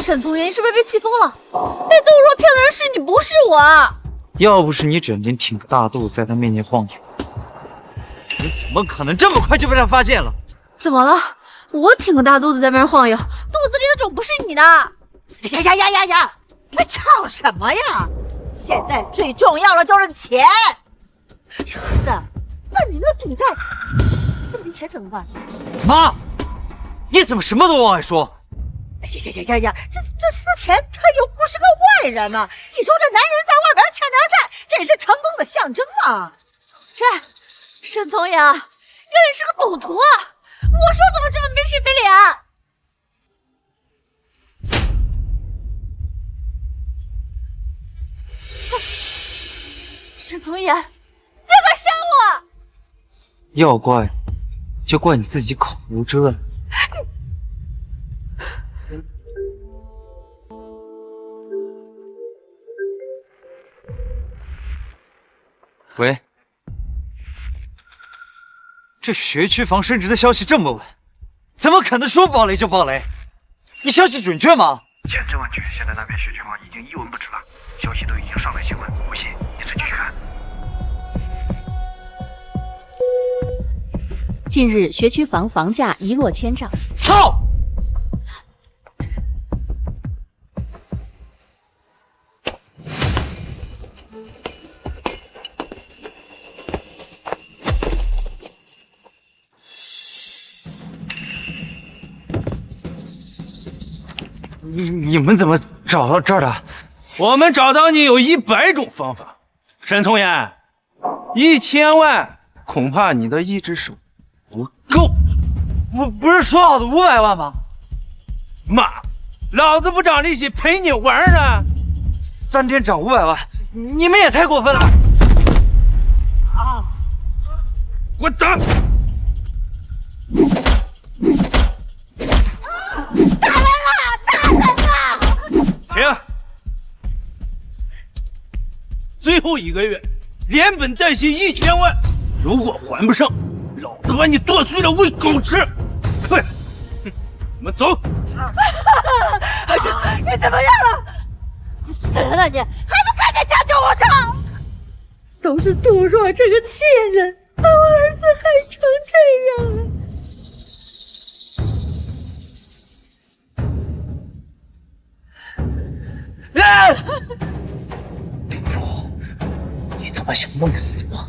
沈从言是不是被气疯了？被杜若骗的人是你，不是我。要不是你整天挺个大肚子在他面前晃悠，你怎么可能这么快就被他发现了？怎么了？我挺个大肚子在外面晃悠，肚子里的种不是你的。呀！你吵什么呀？现在最重要的就是钱。儿子，那你那赌债，这没钱怎么办？妈，你怎么什么都往外说？呀！这思田他又不是个外人呢，你说这男人在外边欠点债，这也是成功的象征嘛。沈从言，原来你是个赌徒啊！我说怎么这么没皮没脸？沈从言，你敢伤我！要怪就怪你自己口无遮拦。喂，这学区房升值的消息这么晚，怎么可能说爆雷就爆雷？你消息准确吗？千真万确，现在那片学区房已经一文不值了，消息都已经上了新闻，不信你自己去看。近日，学区房房价一落千丈。操！你们怎么找到这儿的？我们找到你有100种方法。沈从言，1000万恐怕你的一只手不够。不是说好的500万吗？妈，老子不涨利息陪你玩呢。3天涨500万，你们也太过分了吧！啊！滚蛋！停！最后1个月，连本带息1000万，如果还不上，老子把你剁碎了喂狗吃！快，我们走！你怎么样了？你死人了你，还不赶紧叫救护车！都是杜若这个贱人，把我儿子害成这样了。杜若，你他妈想弄死我！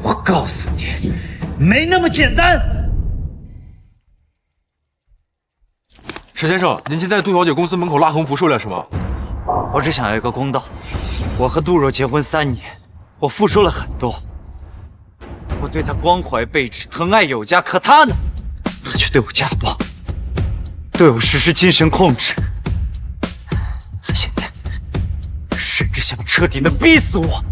我告诉你，没那么简单。沈先生，您今天在杜小姐公司门口拉横幅是为了什么？我只想要一个公道。我和杜若结婚3年，我付出了很多，我对她关怀备至，疼爱有加，可她呢，她却对我家暴，对我实施精神控制。她现在甚至想彻底的逼死我。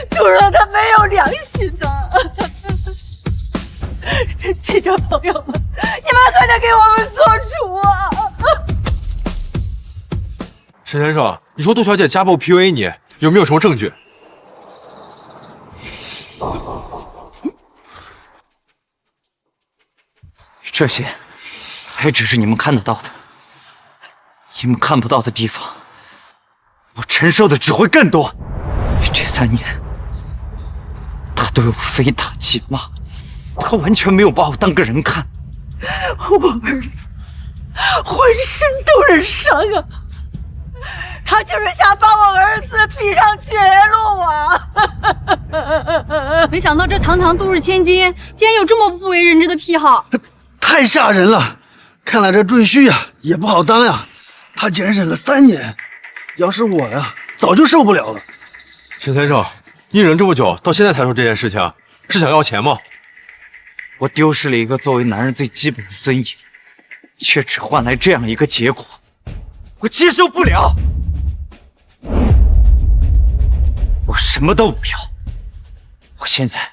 杜若她没有良心的。记者朋友们，你们快点给我们做主啊！沈先生，你说杜小姐家暴 PUA 你，有没有什么证据？这些还只是你们看得到的，你们看不到的地方，我承受的只会更多。这3年，他对我非打即骂，他完全没有把我当个人看。我儿子浑身都是伤啊！他就是想把我儿子逼上绝路啊！没想到这堂堂杜氏千金，竟然有这么不为人知的癖好，太吓人了！看来这赘婿呀也不好当呀，他竟然忍了3年，要是我呀，早就受不了了。沈先生，你忍这么久，到现在才说这件事情，是想要钱吗？我丢失了一个作为男人最基本的尊严，却只换来这样一个结果，我接受不了。我什么都不要，我现在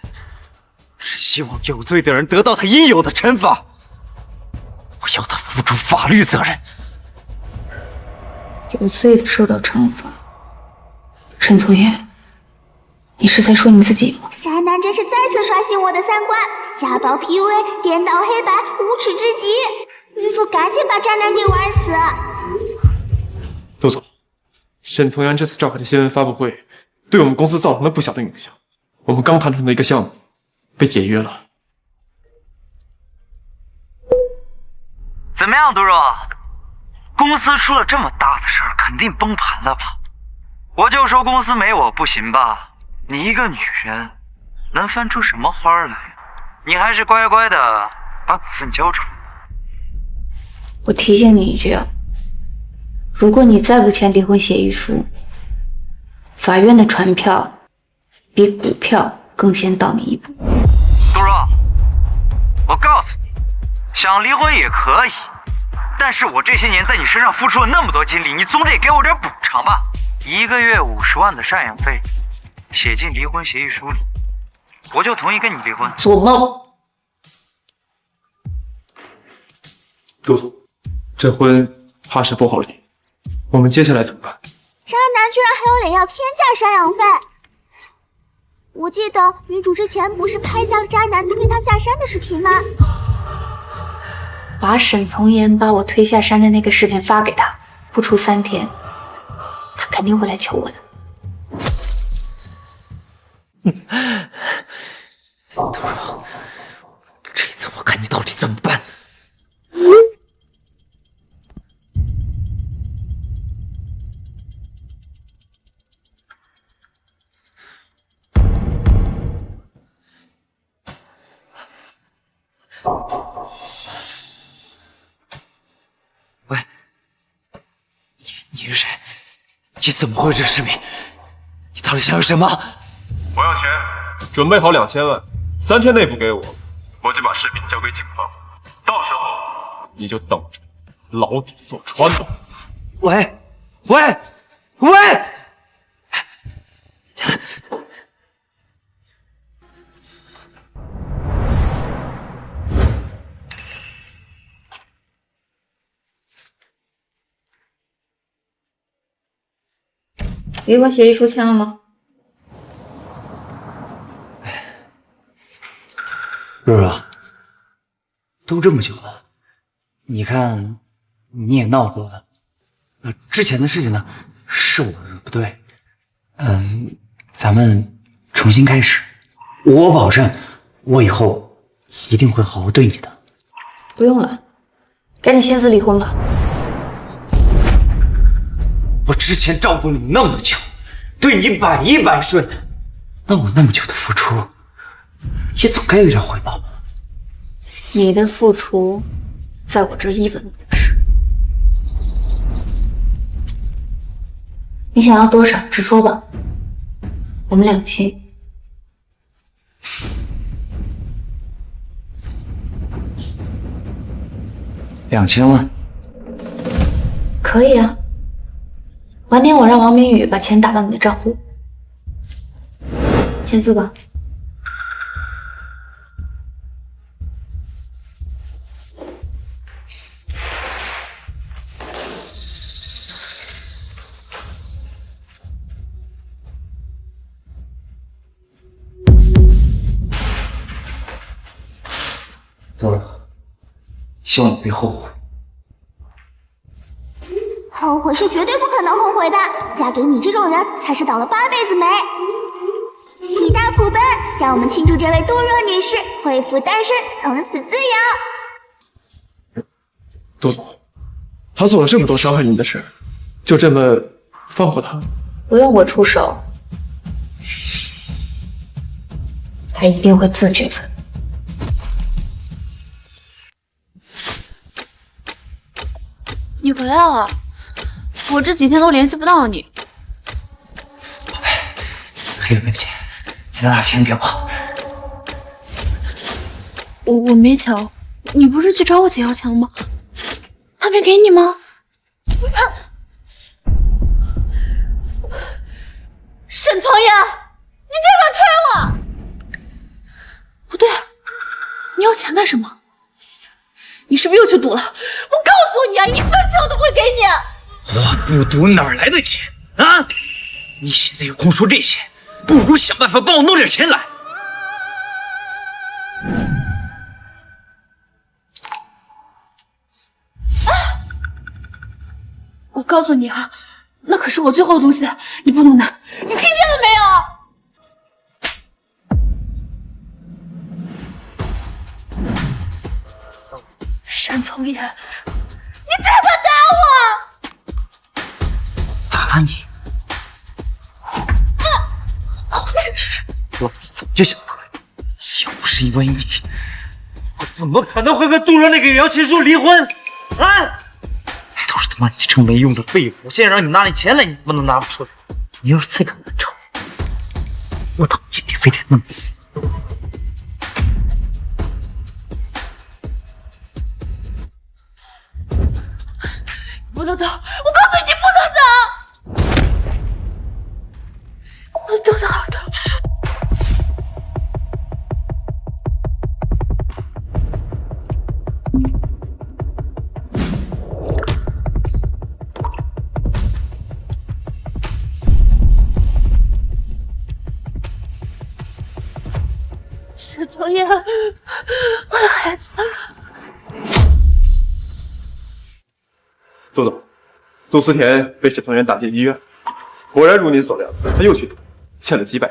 只希望有罪的人得到他应有的惩罚，我要他付出法律责任。有罪的受到惩罚。沈从言，你是在说你自己吗？渣男真是再次刷新我的三观，家暴 PUA 颠倒黑白，无耻至极。女主赶紧把渣男给玩死。杜总，沈从言这次召开的新闻发布会，对我们公司造成了不小的影响。我们刚谈成的一个项目被解约了。怎么样，杜若？公司出了这么大的事儿，肯定崩盘了吧？我就说公司没我不行吧？你一个女人，能翻出什么花来？你还是乖乖的把股份交出来。我提醒你一句啊，如果你再不签离婚协议书，法院的传票比股票更先到你一步。杜若，我告诉你，想离婚也可以，但是我这些年在你身上付出了那么多精力，你总得给我点补偿吧？1个月50万的赡养费，写进离婚协议书里，我就同意跟你离婚。做梦！杜总，这婚怕是不好离，我们接下来怎么办？渣男居然还有脸要天价赡养费！我记得女主之前不是拍下了渣男推她下山的视频吗？把沈从言把我推下山的那个视频发给他，不出3天，他肯定会来求我的。杜若，这次我看你到底怎么办？喂，你是谁？你怎么会有这视频？你到底想要什么？我要钱，准备好2000万，3天内不给我，我就把视频交给警方，到时候你就等着牢底坐穿吧。喂！离婚协议书签了吗？若若，都这么久了，你看你也闹够了。之前的事情呢，是我的不对。咱们重新开始，我保证，我以后一定会好好对你的。不用了，赶紧签字离婚吧。我之前照顾了你那么久，对你百依百顺的，那我那么久的付出，也总该有点回报。你的付出，在我这儿一文不值。你想要多少，直说吧。我们2清。2000万，可以啊。晚点我让王明宇把钱打到你的账户。签字吧。杜若，希望你别后悔。后悔是绝对不可能后悔的，嫁给你这种人才是倒了8辈子霉。喜大普奔，让我们庆祝这位杜若女士恢复单身，从此自由。杜总，他做了这么多伤害你的事，就这么放过他？不用我出手，他一定会自掘坟。你回来了，我这几天都联系不到你。还有没有钱？再拿点钱给我。我没抢，你不是去找我姐要钱吗？他没给你吗？沈从言，你竟敢推我！你要钱干什么？你是不是又去赌了？我告诉你啊，一分钱我都不会给你。我不赌哪来的钱啊？你现在有空说这些，不如想办法帮我弄点钱来。我告诉你啊，那可是我最后的东西，你不能拿，你听见了没有？沈从言，你竟敢打我！打你？我告诉你，老子早就想打你，要不是因为你，我怎么可能会跟杜若那个杨琴书离婚啊？都是他妈你这个没用的废物！我现在让你拿点钱来，你他妈都拿不出来。你要是再敢难吵，我当今天非得弄死你！不能走！我告诉你，你不能走！我肚子好痛。沈从言，我的孩子。杜总，杜思田被沈从言打进医院，果然如您所料，他又去赌，欠了几百。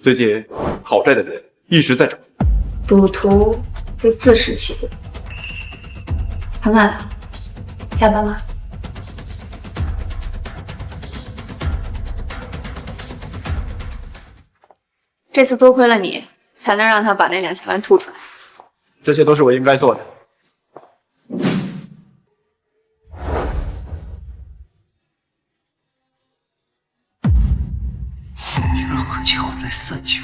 最近讨债的人一直在涨。赌徒会自食其果。很晚了，下班了。这次多亏了你，才能让他把那2000万吐出来。这些都是我应该做的。女人和气后来散酒。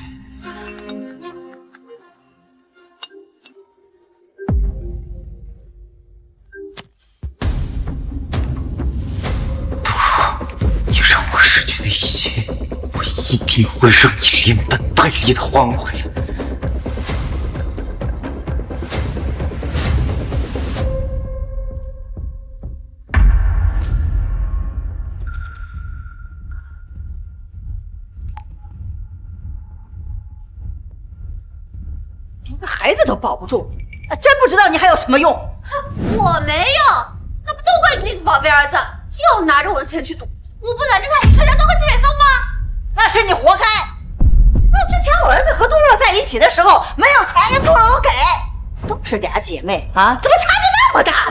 杜若，你让我失去的一切，我一定会让你连本带利的还回来。连个孩子都保不住，真不知道你还有什么用。我没有，那不都怪你那个宝贝儿子，又拿着我的钱去赌，我不拦着他，全家都喝西北风吗？那是你活该。那之前我儿子和杜若在一起的时候，没有钱人杜若有给，都是俩姐妹啊，怎么差距那么大？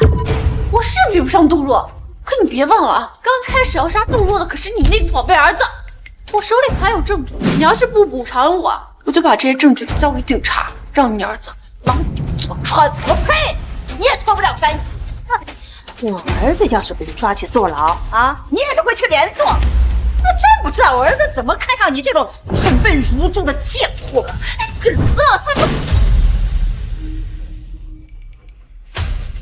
我是比不上杜若，可你别忘了啊，刚开始要杀杜若的可是你那个宝贝儿子。我手里还有证据，你要是不补偿我，我就把这些证据交给警察，让你儿子牢底坐穿。我呸！你也脱不了干系。我儿子要是被抓去坐牢啊，你也都会去连坐。我真不知道我儿子怎么看上你这种蠢笨如猪的贱货。这死老太婆！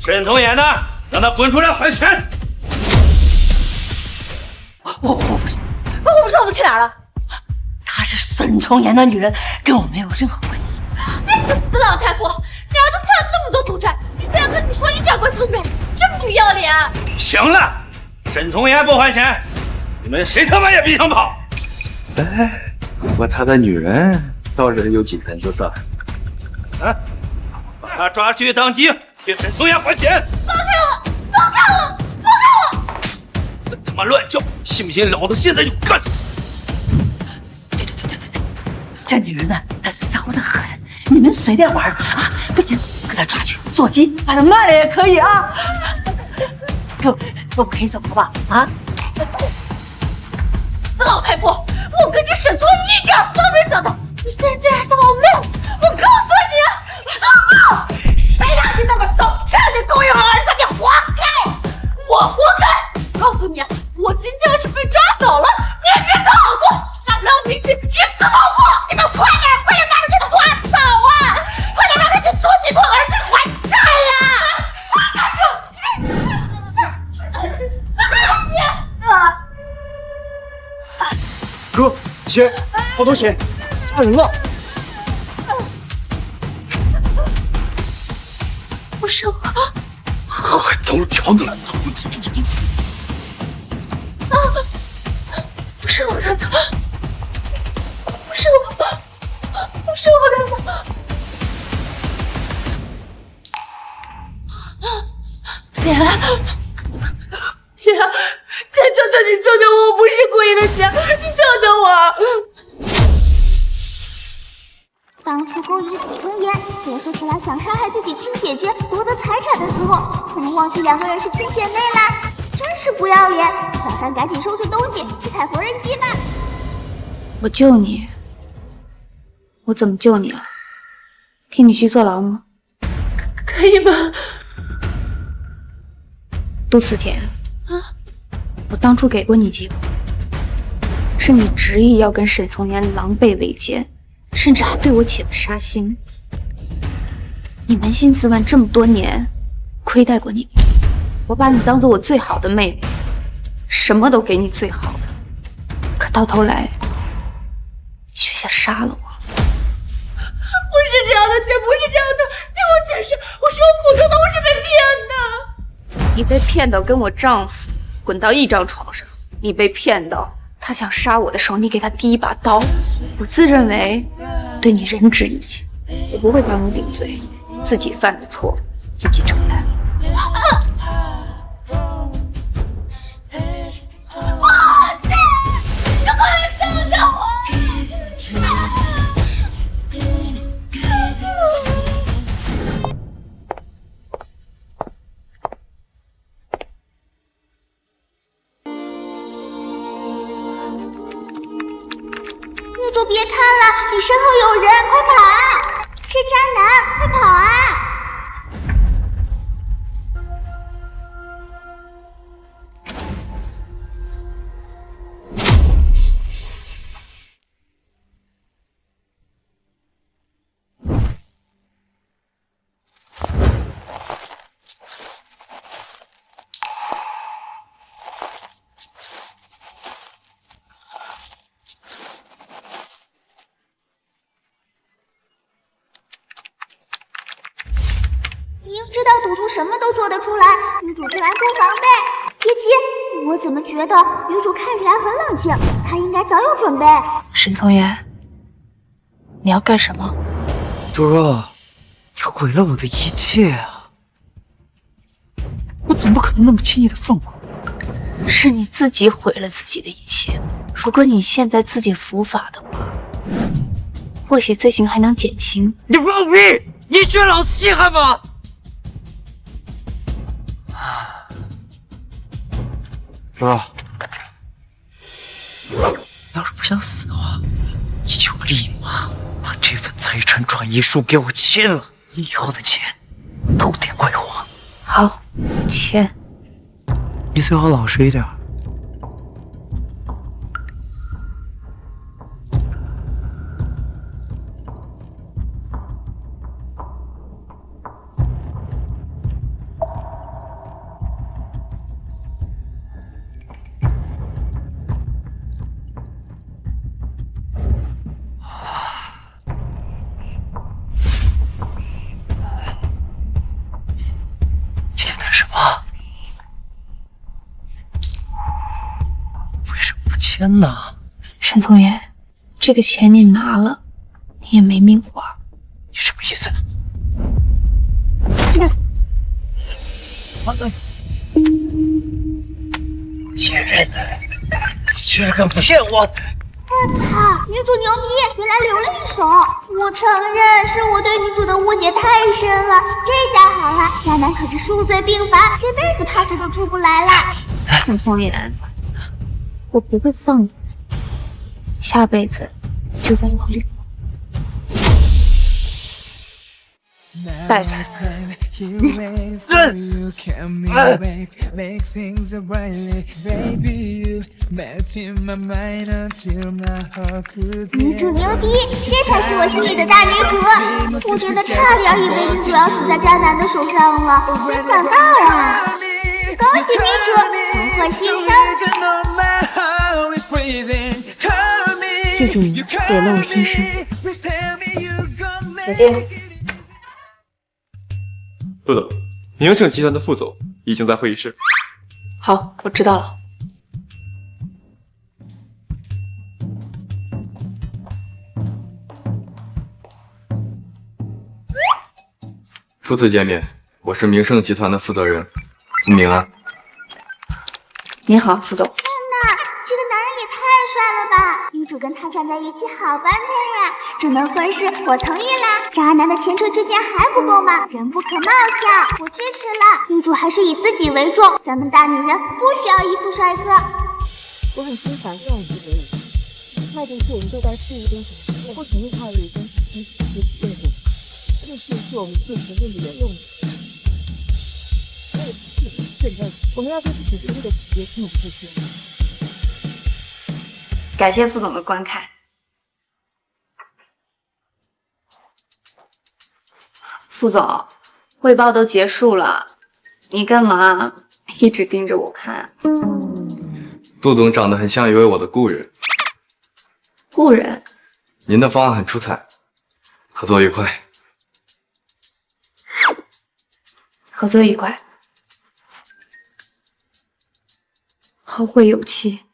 沈从言呢？让他滚出来还钱！我不知道，我不知道都去哪儿了。她是沈从言的女人，跟我没有任何关系。哎，这死老太婆！你儿子欠了那么多赌债，你现在跟你说一点关系都没有，真不要脸！行了，沈从言不还钱，你们谁他妈也别想跑！哎，不过他的女人倒是有几分姿色。啊，把他抓去当鸡，给沈从言还钱！放开我！放开我！放开我！再他妈乱叫，信不信老子现在就干死！这女人呢，她骚得很，你们随便玩啊！不行，给她抓去做鸡，把她卖了也可以啊！给我可以走了吧？啊！死老太婆，我跟这沈从言一点福都没想到，你现在竟然还想把我卖了！我告诉你，你做梦！谁让你那么怂，这样就勾引我儿子，你活该！我活该！告诉你，我今天要是被抓走了，你也别想好过，大不了我们一起鱼死网破！你们快点把这个花走啊！快点让他去阻击我儿子还债呀！快开车！哥，血，好多血，杀人了！是我，快倒入条子来！走！不是我看错，不是我看错。姐，求求你救救我！我不是故意的，姐，你救救我！当初勾引沈从言，联合起来想杀害自己亲姐姐夺得财产的时候，怎么忘记2个人是亲姐妹啦？真是不要脸！小三赶紧收拾东西去踩缝纫机吧。我救你，我怎么救你啊？替你去坐牢吗？可以吗？杜思甜，我当初给过你机会，是你执意要跟沈从言狼狈为奸，甚至还对我起了杀心。你扪心自问，这么多年亏待过你，我把你当做我最好的妹妹，什么都给你最好的，可到头来，你却想杀了我。不是这样的，姐，不是这样的，听我解释，我是有苦衷的，我是被骗的。你被骗到跟我丈夫滚到一张床上，你被骗到他想杀我的时候，你给他递一把刀。我自认为对你仁至义尽，我不会帮你顶罪，自己犯的错自己承担。女主别看了，你身后有人，快跑啊！是渣男，快跑啊！明知道赌徒什么都做得出来，女主居然不防备。别急，我怎么觉得女主看起来很冷静，她应该早有准备。沈从言，你要干什么？杜若，你毁了我的一切啊！我怎么可能那么轻易的放过你？是你自己毁了自己的一切。如果你现在自己伏法的话，或许罪行还能减轻。你放屁！你学老子稀罕吗？杜若，要是不想死的话，你就立马把这份财产转移书给我签了，以后的钱都得归我。好，签。你最好老实一点。天哪，沈从言，这个钱你拿了，你也没命花。你什么意思？贱人，你居然敢骗我！我操，女主牛逼，原来留了一手。我承认是我对女主的误解太深了，这下好了，渣男可是数罪并罚，这辈子怕是都出不来了。沈从言，我不会放你，下辈子就在牢里。带着。女主牛逼，这才是我心里的大女主。我真的差点以为女主要死在渣男的手上了，没想到呀！恭喜女主重获新生。谢谢你给了我新生。请进。杜总，宁盛集团的副总已经在会议室。好，我知道了。初次见面，我是明盛集团的负责人胡明安。您好，副总。天哪，这个男人也太帅了吧！女主跟他站在一起好般配呀！这门婚事我同意啦！渣男的前车之鉴还不够吗？人不可貌相，我支持了。女主还是以自己为重，咱们大女人不需要依附帅哥。我很心烦这样一个人，外地是我们对待事业的我不同意他与真实学习任务，自信是我们进行任务的用的。没有自信，这辈子我们要对自己独立的企业挺有自信。感谢副总的观看。副总，汇报都结束了，你干嘛一直盯着我看？杜总长得很像一位我的故人。故人？您的方案很出彩，合作愉快。合作愉快。后会有期。